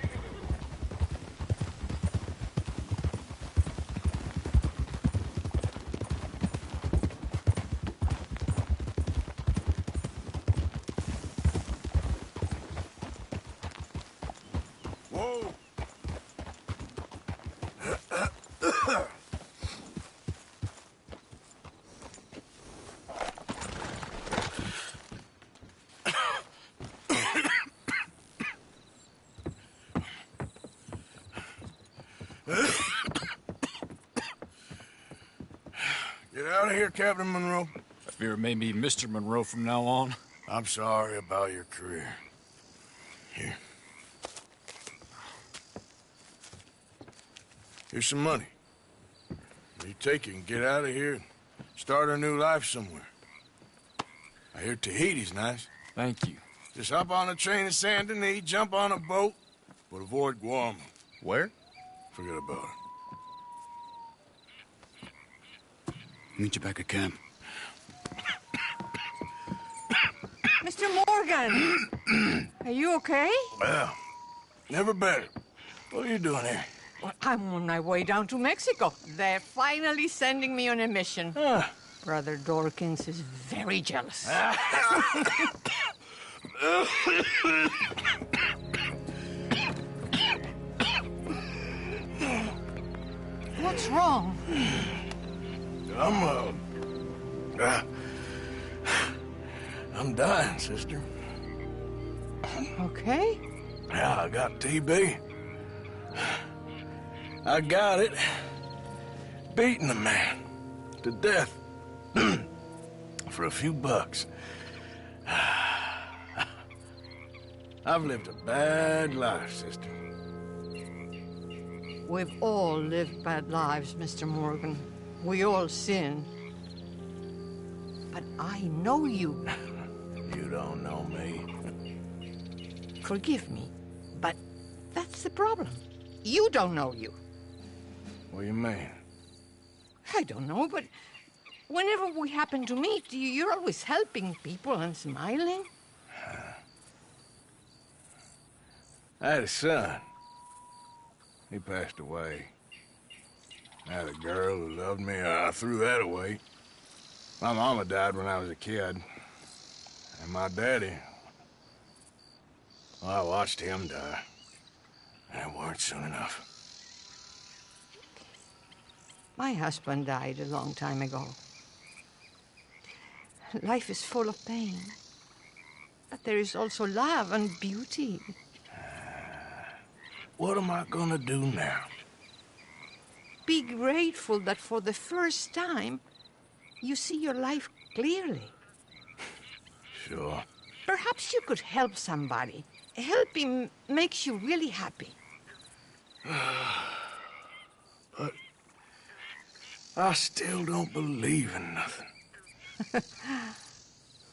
Whoa! Get out of here, Captain Monroe. I fear it may be Mr. Monroe from now on. I'm sorry about your career. Here. Here's some money. You take it and get out of here and start a new life somewhere. I hear Tahiti's nice. Thank you. Just hop on a train to Saint Denis, jump on a boat, but avoid Guam. Where? Forget about it. Meet you back at camp. Mr. Morgan! Are you okay? Well, never better. What are you doing here? Well, I'm on my way down to Mexico. They're finally sending me on a mission. Brother Dorkins is very jealous. What's wrong? I'm dying, sister. Okay. Yeah, I got TB. I got it. Beating a man to death for a few bucks. I've lived a bad life, sister. We've all lived bad lives, Mr. Morgan. We all sin. But I know you. You don't know me. Forgive me, but that's the problem. You don't know you. What do you mean? I don't know, but whenever we happen to meet, you're always helping people and smiling. I had a son. He passed away. I had a girl who loved me. I threw that away. My mama died when I was a kid. And my daddy... Well, I watched him die. And it weren't soon enough. My husband died a long time ago. Life is full of pain. But there is also love and beauty. What am I gonna do now? Be grateful that for the first time, you see your life clearly. Sure. Perhaps you could help somebody. Helping makes you really happy. But I still don't believe in nothing.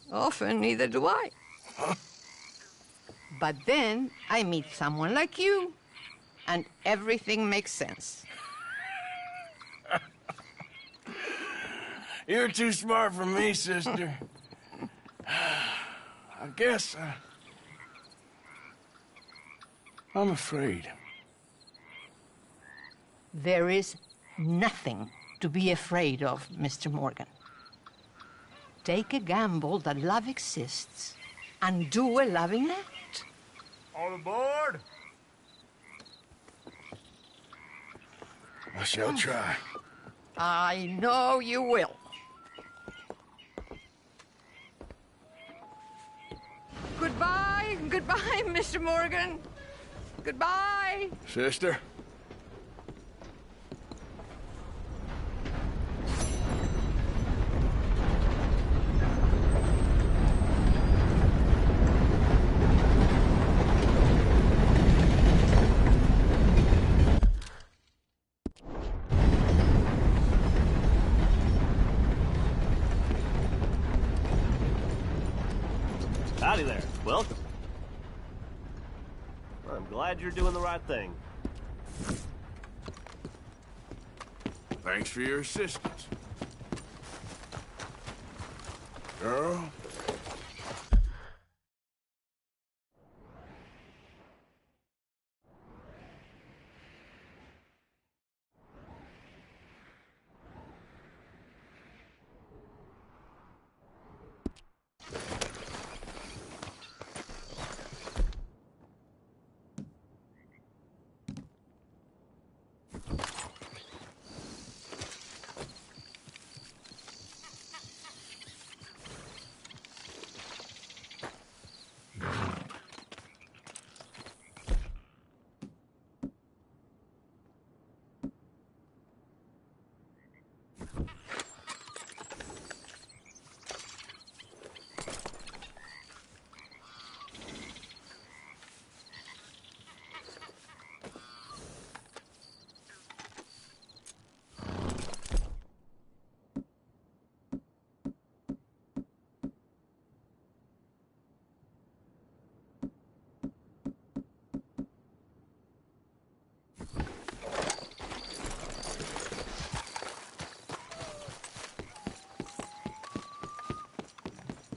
Often, neither do I. Huh? But then I meet someone like you, and everything makes sense. You're too smart for me, sister. I guess I'm afraid. There is nothing to be afraid of, Mr. Morgan. Take a gamble that love exists and do a loving act. All aboard? I shall try. I know you will. Goodbye, goodbye, Mr. Morgan. Goodbye. Sister? Howdy there. Welcome. I'm glad you're doing the right thing. Thanks for your assistance. Girl?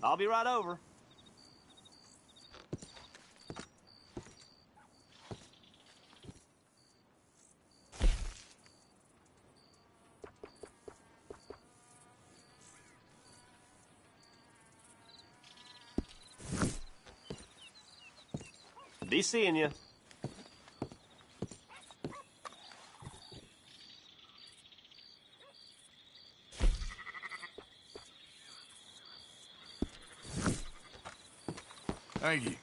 I'll be right over. Be seeing you. Thank you.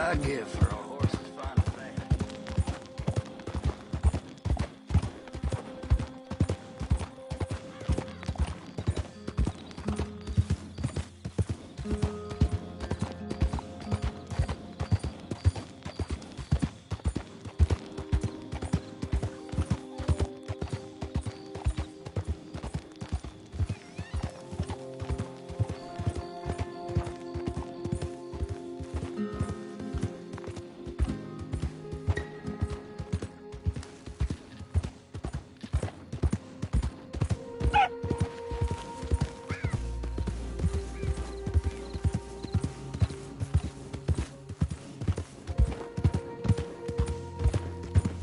I'd give for a horse as fine as that.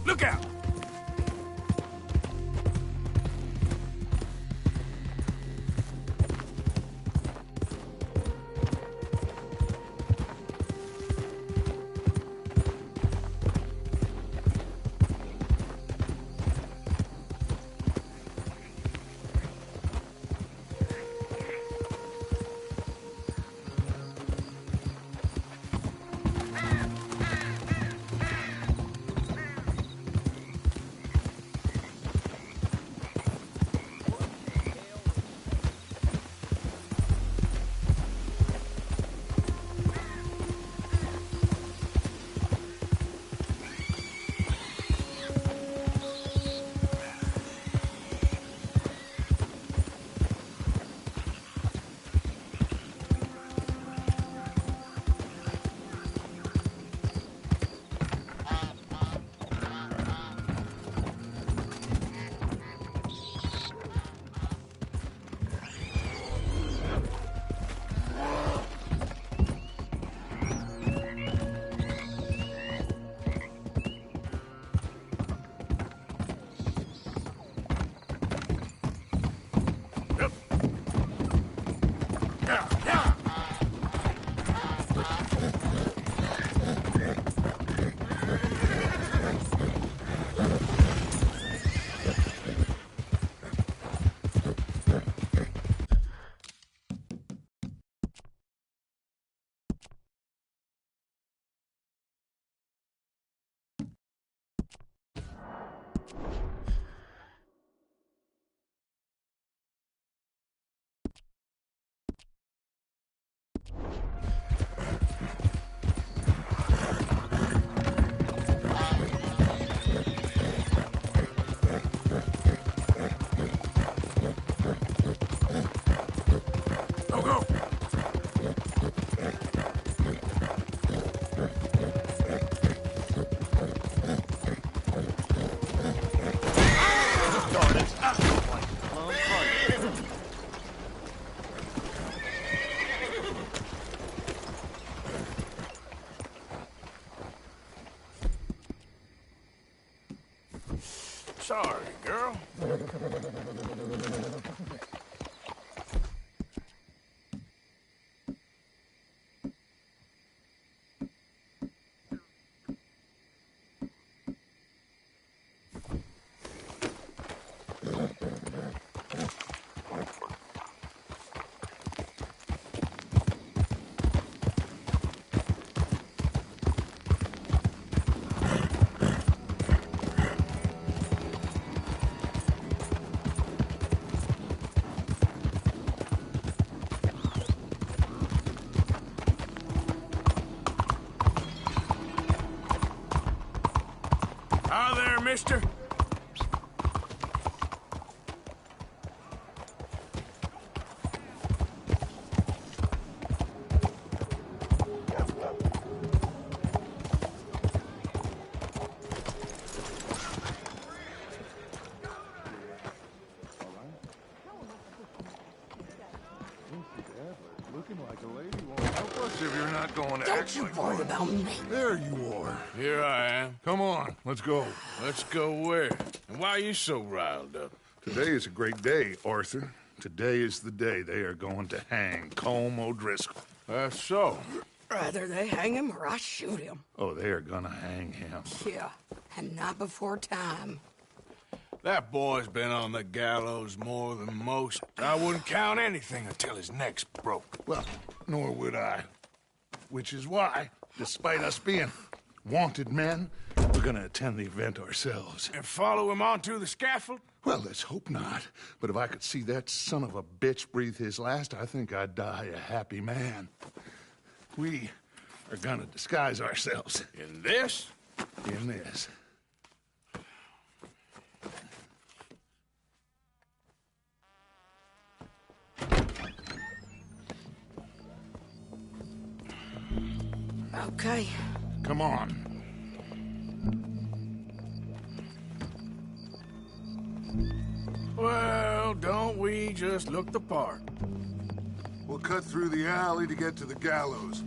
Look out! Sorry, girl. Hi there, mister. Looking like a lady won't help us if you're not going to act Don't you like worry one. about me. There you are. Here I am. Come on, let's go. Let's go where? And why are you so riled up? Today is a great day, Arthur. Today is the day they are going to hang Colm O'Driscoll. That's so. Rather they hang him or I shoot him. Oh, they are gonna hang him. Yeah, and not before time. That boy's been on the gallows more than most. I wouldn't count anything until his neck's broke. Well, nor would I. Which is why Despite us being wanted men, we're gonna attend the event ourselves. And follow him onto the scaffold? Well, let's hope not. But if I could see that son of a bitch breathe his last, I think I'd die a happy man. We are gonna disguise ourselves. In this? In this. Okay. Come on. Well, don't we just look the part? We'll cut through the alley to get to the gallows.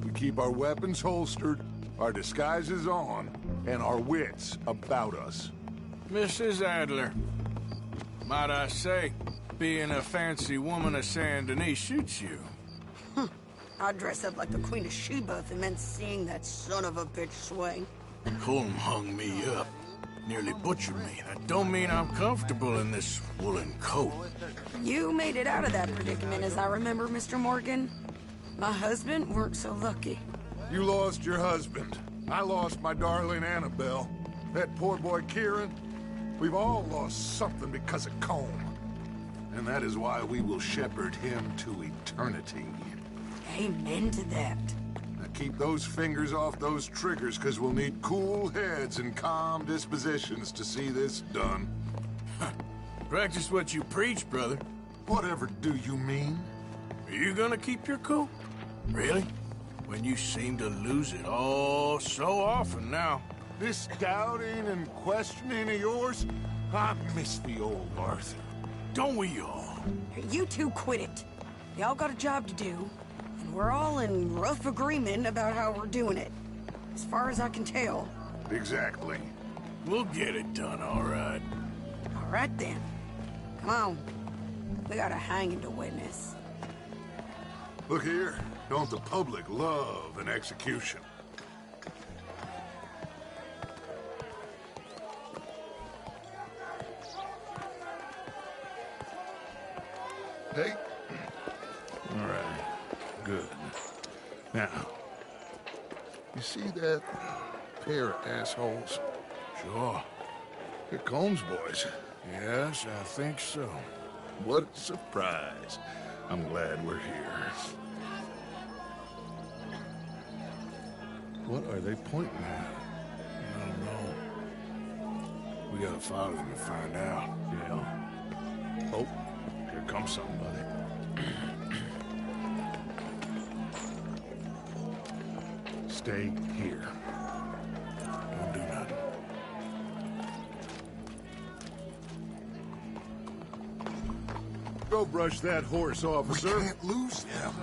We keep our weapons holstered, our disguises on, and our wits about us. Mrs. Adler, might I say, being a fancy woman of Saint Denis suits you. I'd dress up like the Queen of Sheba if it meant seeing that son of a bitch swing. Colm hung me up. Nearly butchered me. That don't mean I'm comfortable in this woolen coat. You made it out of that predicament, as I remember, Mr. Morgan. My husband weren't so lucky. You lost your husband. I lost my darling Annabelle. That poor boy Kieran. We've all lost something because of Colm. And that is why we will shepherd him to eternity. Amen to that. Now keep those fingers off those triggers, because we'll need cool heads and calm dispositions to see this done. Practice what you preach, brother. Whatever do you mean? Are you gonna keep your cool? Really? When you seem to lose it all so often now. This doubting and questioning of yours, I miss the old Arthur. Don't we all? You two quit it. Y'all got a job to do, and we're all in rough agreement about how we're doing it. As far as I can tell. Exactly. We'll get it done, all right. All right, then. Come on. We got a hanging to witness. Look here. Don't the public love an execution? Hey. All right. Good. Now, you see that pair of assholes? Sure. They're Colm's boys. Yes, I think so. What a surprise. I'm glad we're here. What are they pointing at? I don't know. We gotta follow them and find out. Yeah. Oh, here comes somebody. Stay here. Don't do nothing. Go brush that horse, officer. We can't lose them.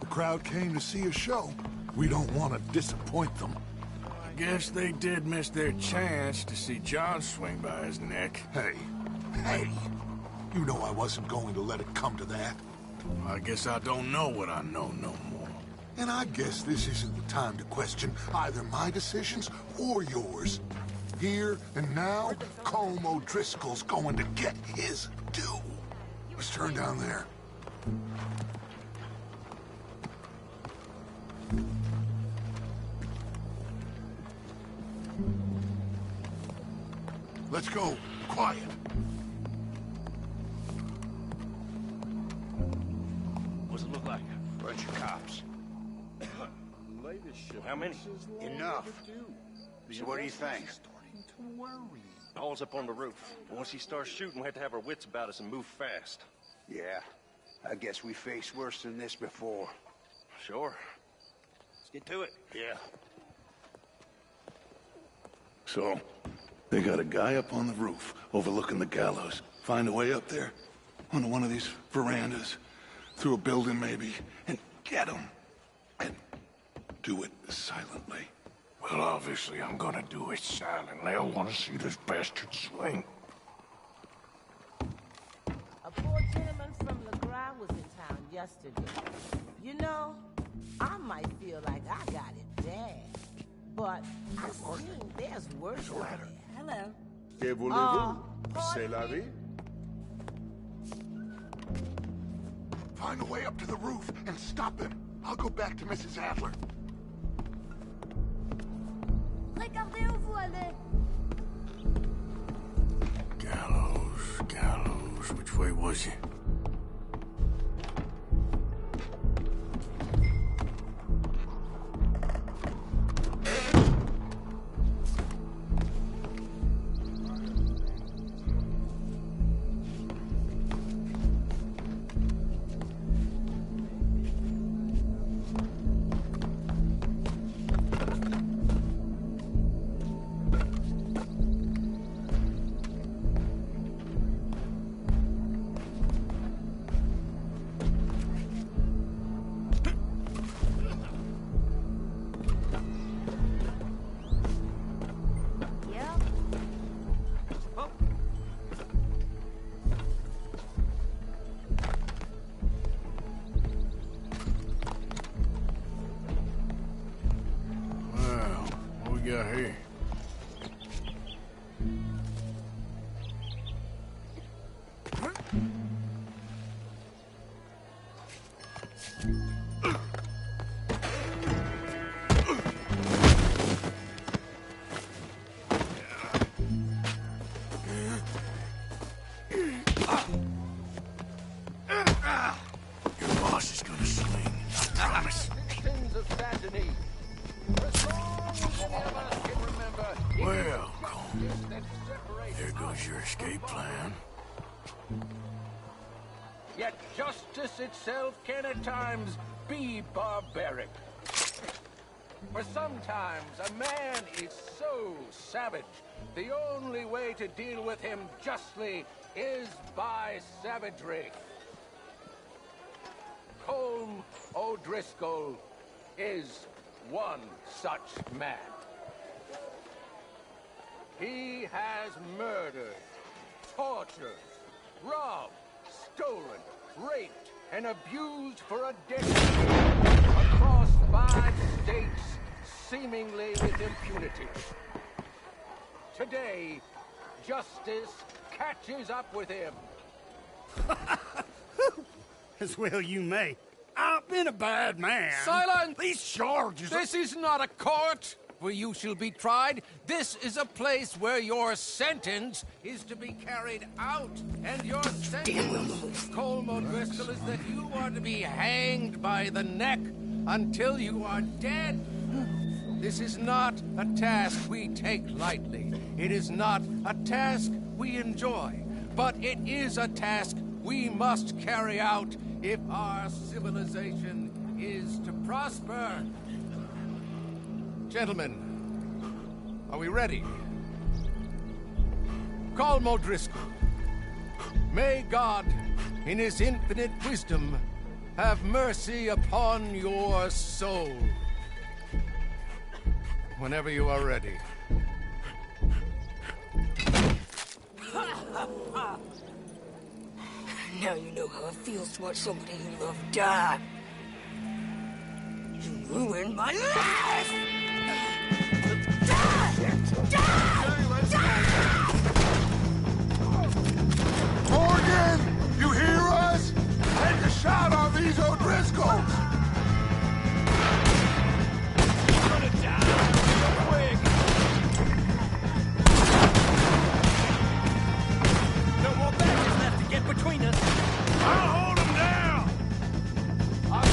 The crowd came to see a show. We don't want to disappoint them. I guess they did miss their chance to see John swing by his neck. Hey, you know I wasn't going to let it come to that. I guess I don't know what I know no more. And I guess this isn't the time to question either my decisions or yours. Here and now, Colm O'Driscoll's going to get his due. Let's turn down there. Let's go. Quiet. What's it look like? Bunch of cops. How many? Enough. So what do you think? Paul's up on the roof. Once he starts shooting, we have to have our wits about us and move fast. Yeah, I guess we faced worse than this before. Sure. Let's get to it. Yeah. So, they got a guy up on the roof overlooking the gallows. Find a way up there, onto one of these verandas, through a building maybe, and get him. And do it silently. Well, obviously I'm gonna do it silently. I want to see this bastard swing. A poor gentleman from LeGrand was in town yesterday. You know, I might feel like I got it bad, but I think there's worse out there. Hello. Que voulez-vous? C'est la vie? Find a way up to the roof and stop him. I'll go back to Mrs. Adler. Regardez où vous allez. Gallows. Which way was he? Got here? Your boss is gonna swing, I promise. Sins of Saturday. Well, Cole, there goes your escape plan. Yet justice itself can at times be barbaric. For sometimes a man is so savage, the only way to deal with him justly is by savagery. Colm O'Driscoll is one such man. He has murdered, tortured, robbed, stolen, raped, and abused for a decade across 5 states, seemingly with impunity. Today, justice catches up with him. As well you may. I've been a bad man. Silence! These charges are... This is not a court where you shall be tried. This is a place where your sentence is to be carried out. And your sentence, Colm O'Driscoll, is that you are to be hanged by the neck until you are dead. This is not a task we take lightly. It is not a task we enjoy. But it is a task we must carry out if our civilization is to prosper. Gentlemen, are we ready? Colm O'Driscoll, may God, in his infinite wisdom, have mercy upon your soul. Whenever you are ready. Now you know how it feels to watch somebody you love die. You ruined my life! Morgan! You hear us? Take a shot on these O'Driscolls! I'm gonna die real quick! No more badges left to get between us! I'll hold them down! I'll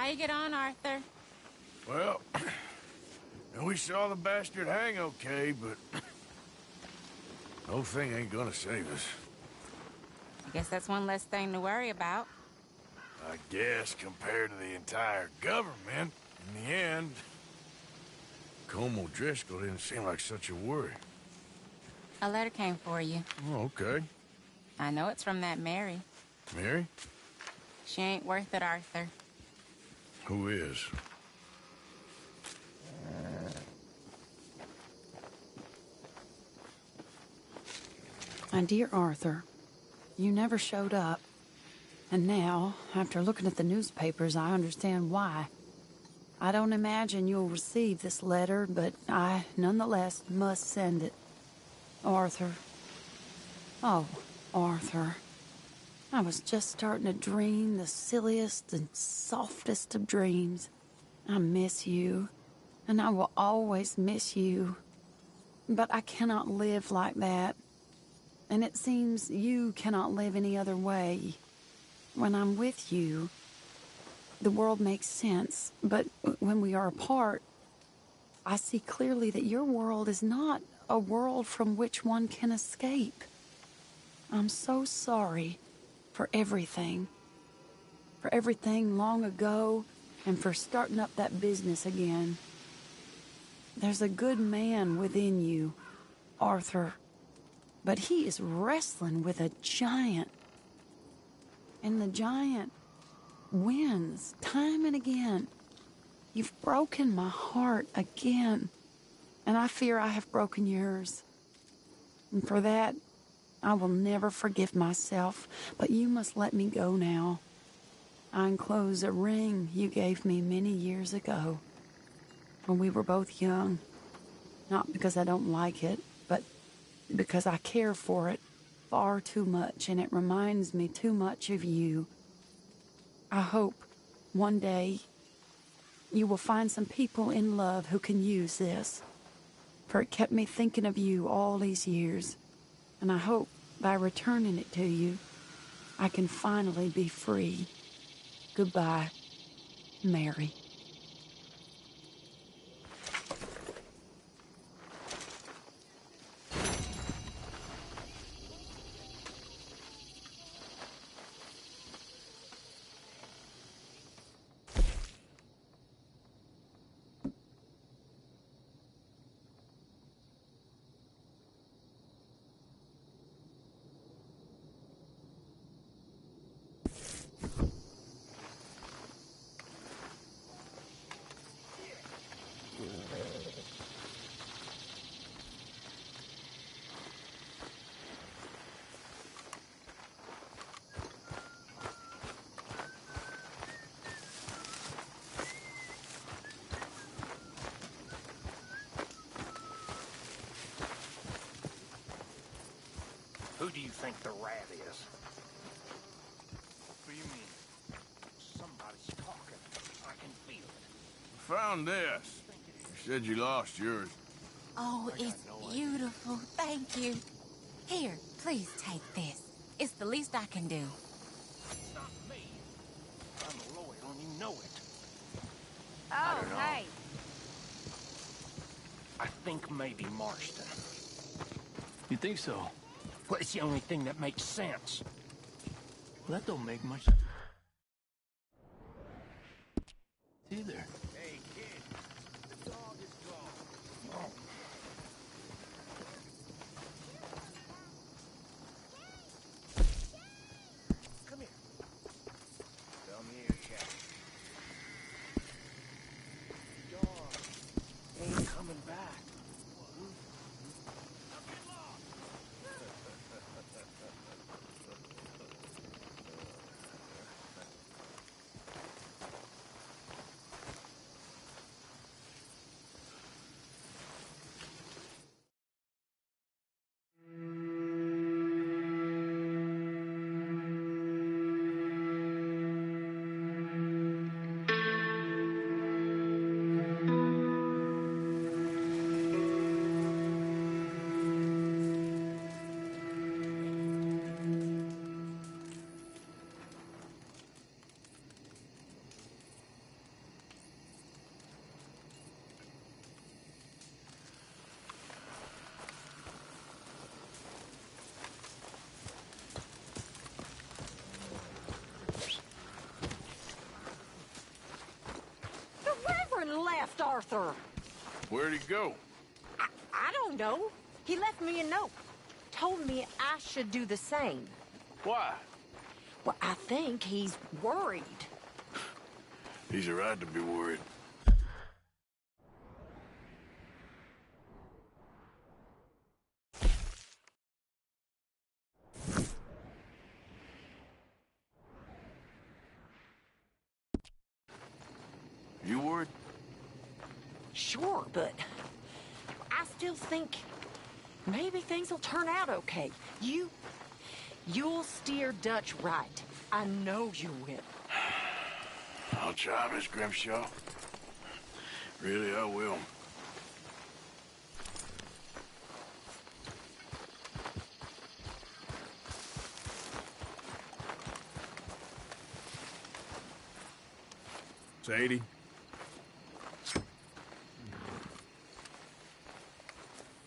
How you get on, Arthur? Well, we saw the bastard hang okay, but the whole thing ain't gonna save us. I guess that's one less thing to worry about. I guess compared to the entire government, in the end, Como Driscoll didn't seem like such a worry. A letter came for you. Oh, okay. I know it's from that Mary. Mary? She ain't worth it, Arthur. Who is? My dear Arthur, you never showed up. And now, after looking at the newspapers, I understand why. I don't imagine you'll receive this letter, but I, nonetheless, must send it. Arthur. Oh, Arthur. I was just starting to dream the silliest and softest of dreams. I miss you, and I will always miss you. But I cannot live like that. And it seems you cannot live any other way. When I'm with you, the world makes sense. But when we are apart, I see clearly that your world is not a world from which one can escape. I'm so sorry for everything. For everything long ago, and for starting up that business again. There's a good man within you, Arthur. But he is wrestling with a giant. And the giant wins time and again. You've broken my heart again. And I fear I have broken yours. And for that, I will never forgive myself. But you must let me go now. I enclose a ring you gave me many years ago, when we were both young. Not because I don't like it, but because I care for it far too much, and it reminds me too much of you. I hope one day you will find some people in love who can use this, for it kept me thinking of you all these years, and I hope by returning it to you, I can finally be free. Goodbye, Mary. Who do you think the rat is? What do you mean? Somebody's talking. I can feel it. Found this. You said you lost yours. Oh, it's beautiful. Thank you. Here, please take this. It's the least I can do. It's not me. I'm a lawyer and you know it. Oh, don't know. hey. I think maybe Marston. You think so? Well, it's the only thing that makes sense. Well, that don't make much either. Hey, kid. The dog is gone. Come here. Come here, cat. Dog ain't coming back. Arthur. Where'd he go? I don't know. He left me a note. Told me I should do the same. Why? Well, I think he's worried. He's a right to be worried. You worried? Sure, but I still think maybe things will turn out okay. You'll steer Dutch right. I know you will. I'll try, Miss Grimshaw. Really, I will. Sadie?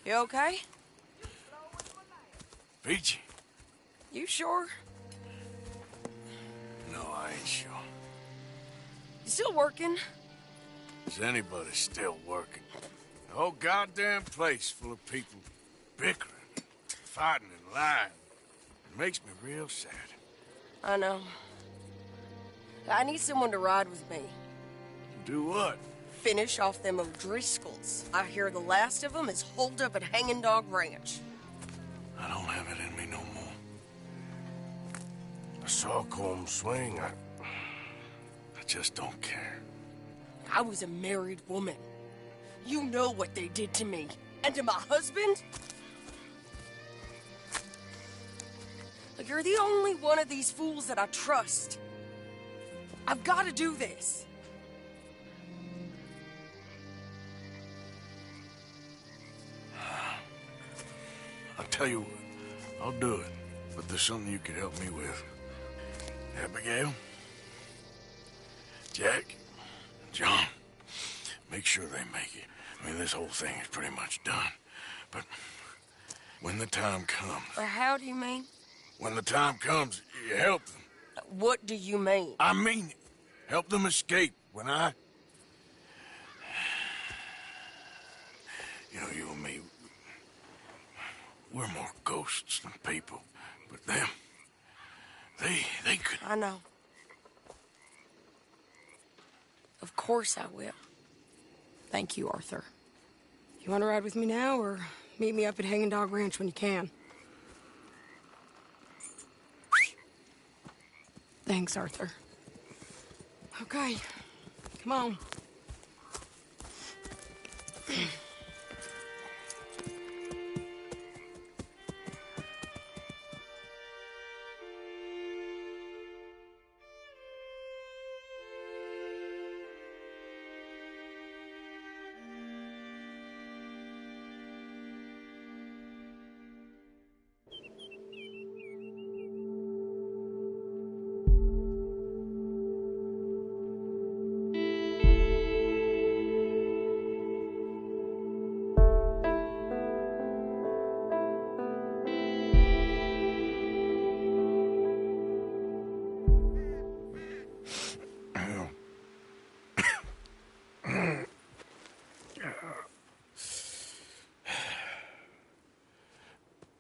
You okay? Peachy? You sure? No, I ain't sure. You still working? Is anybody still working? The whole goddamn place full of people bickering, fighting and lying. It makes me real sad. I know. I need someone to ride with me. Do what? Finish off them O'Driscolls. I hear the last of them is holed up at Hanging Dog Ranch. I don't have it in me no more. I saw Colm swing. I just don't care. I was a married woman. You know what they did to me. And to my husband? Like, you're the only one of these fools that I trust. I've got to do this. I'll tell you what, I'll do it. But there's something you could help me with. Abigail, Jack, John, make sure they make it. I mean, this whole thing is pretty much done. But when the time comes... How do you mean? When the time comes, you help them. What do you mean? I mean it. Help them escape. When I... You know, you and me, we're more ghosts than people. But them, they could... I know. Of course I will. Thank you, Arthur. You want to ride with me now, or meet me up at Hanging Dog Ranch when you can? Thanks, Arthur. Okay, come on.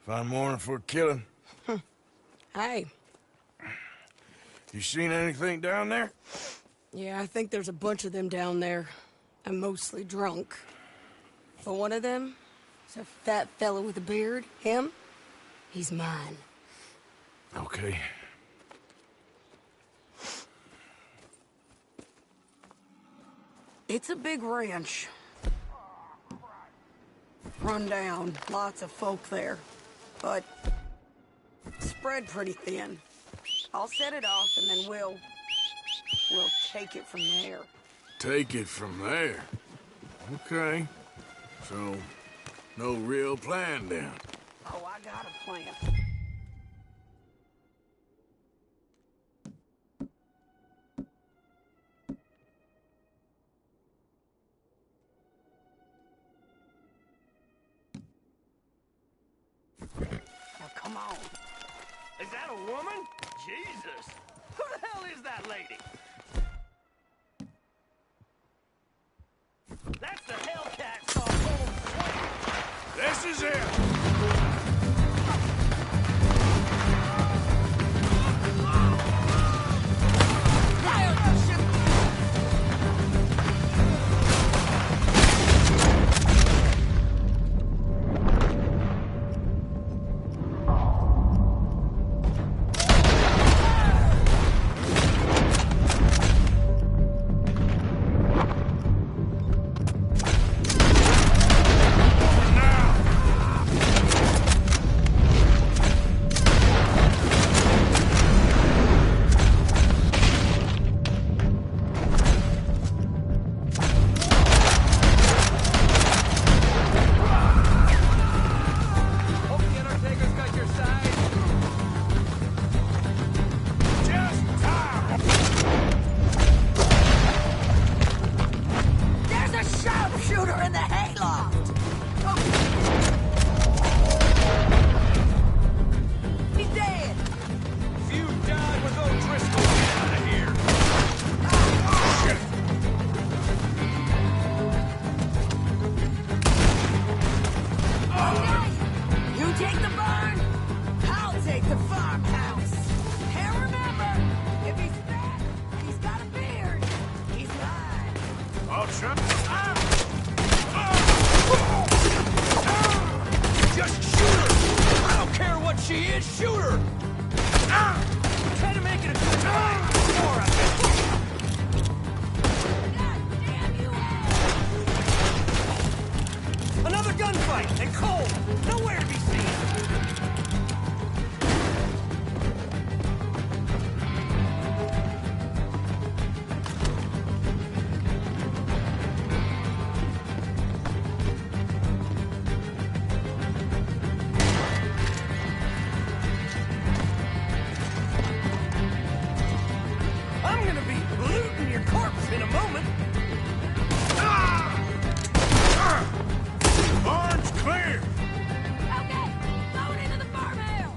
Fine morning for a killing. Hey. You seen anything down there? Yeah, I think there's a bunch of them down there. I'm mostly drunk. But one of them is a fat fella with a beard. Him, he's mine. Okay. It's a big ranch. Run down, lots of folk there. But spread pretty thin. I'll set it off and then we'll take it from there. Take it from there? Okay. So, no real plan then? Oh, I got a plan. Now, come on. Is that a woman? Jesus! Who the hell is that lady? That's is here! Just shoot her! I don't care what she is, shoot her! Try to make it a good time! Another gunfight, and cold! Nowhere to be seen! I'm gonna be looting your corpse in a moment. Barn's clear. Okay, going into the farmhouse.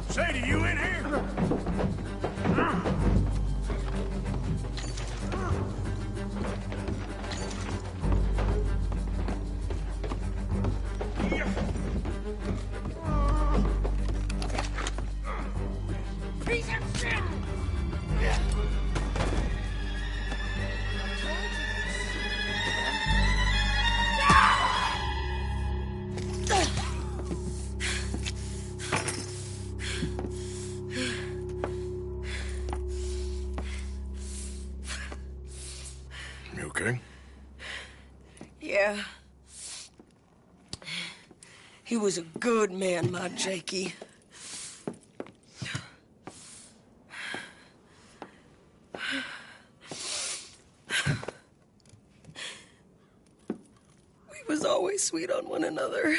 Sadie, you in here? Piece of shit! You okay? Yeah. He was a good man, my Jakey. We was always sweet on one another.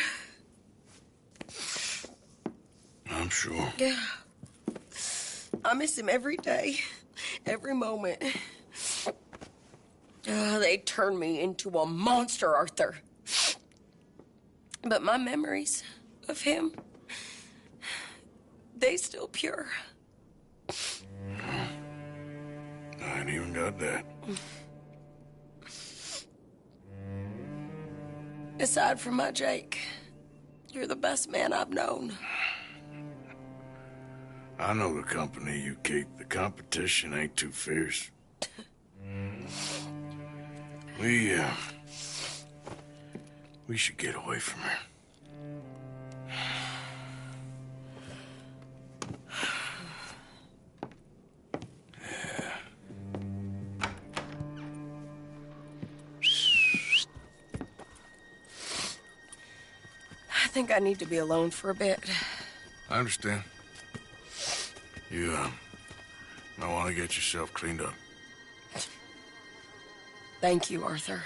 I'm sure. Yeah. I miss him every day, every moment. They turned me into a monster, Arthur. But my memories of him, they still pure. I ain't even got that. Aside from my Jake, you're the best man I've known. I know the company you keep. The competition ain't too fierce. We should get away from her. think I need to be alone for a bit. I understand. You, might want to get yourself cleaned up. Thank you, Arthur.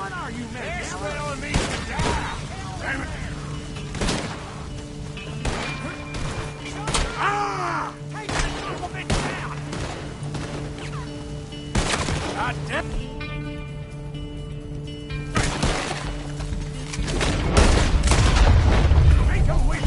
What are you, man? Spit on me! Damn it! Ah! Hey, son of a bitch, down! God damn it! Make him wait!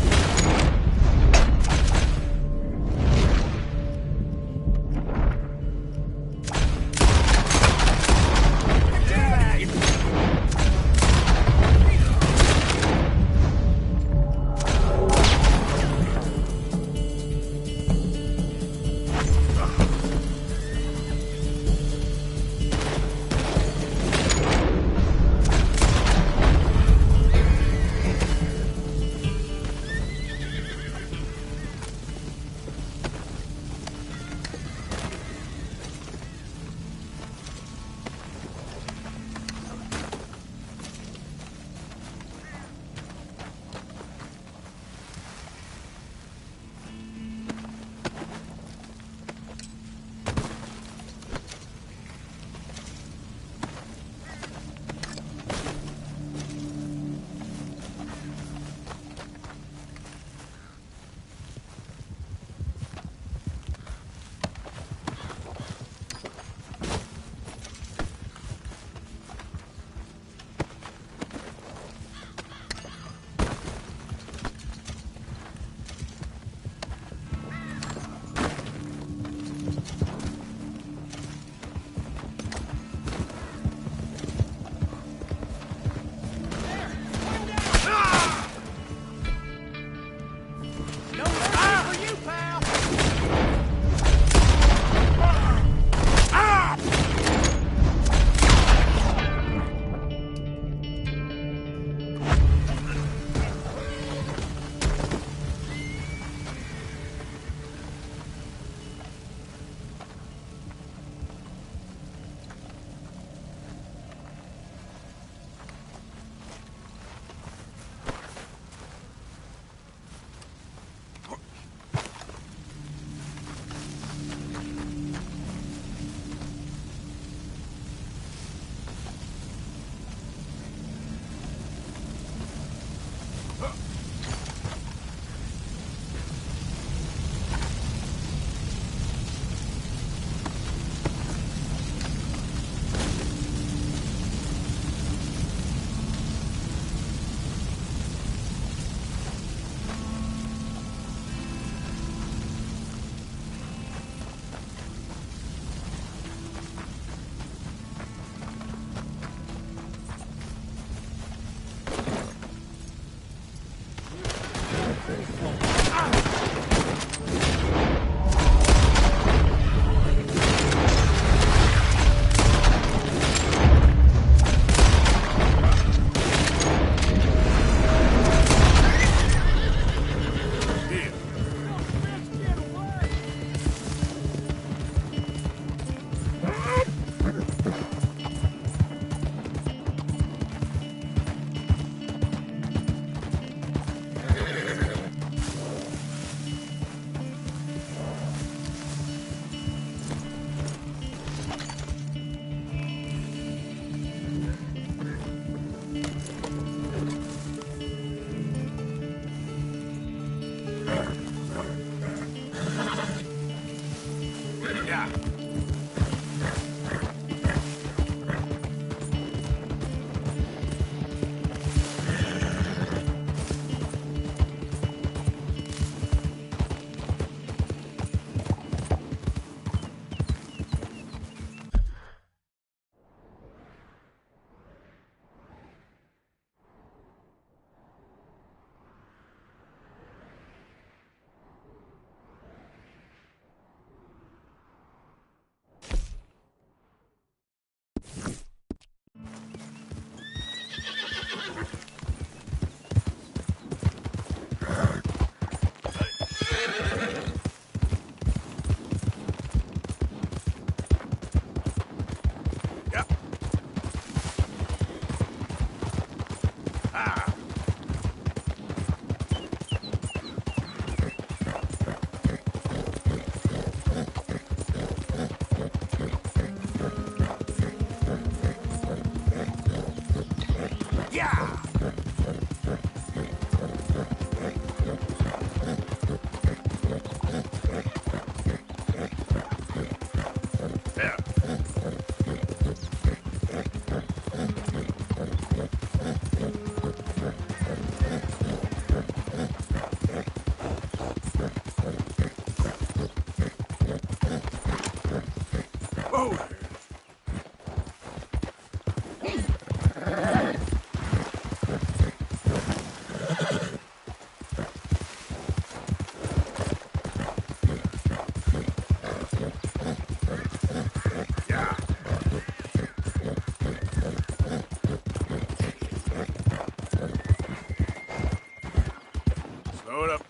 Slow it up.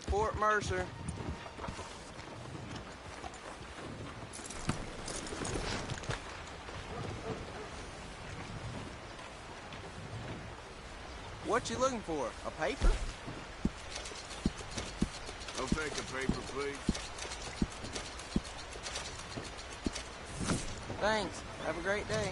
Fort Mercer. What you looking for? A paper? I'll take a paper, please. Thanks. Have a great day.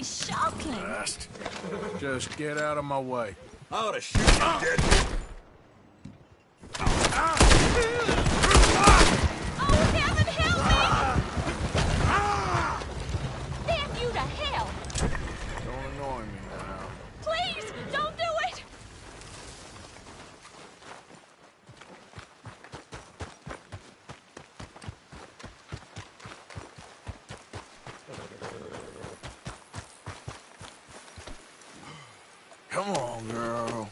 Shocking. Just get out of my way. I ought to shoot you dead. Oh, heaven help me! Damn you to hell! Don't annoy me now. Please, don't do it! Come on, girl.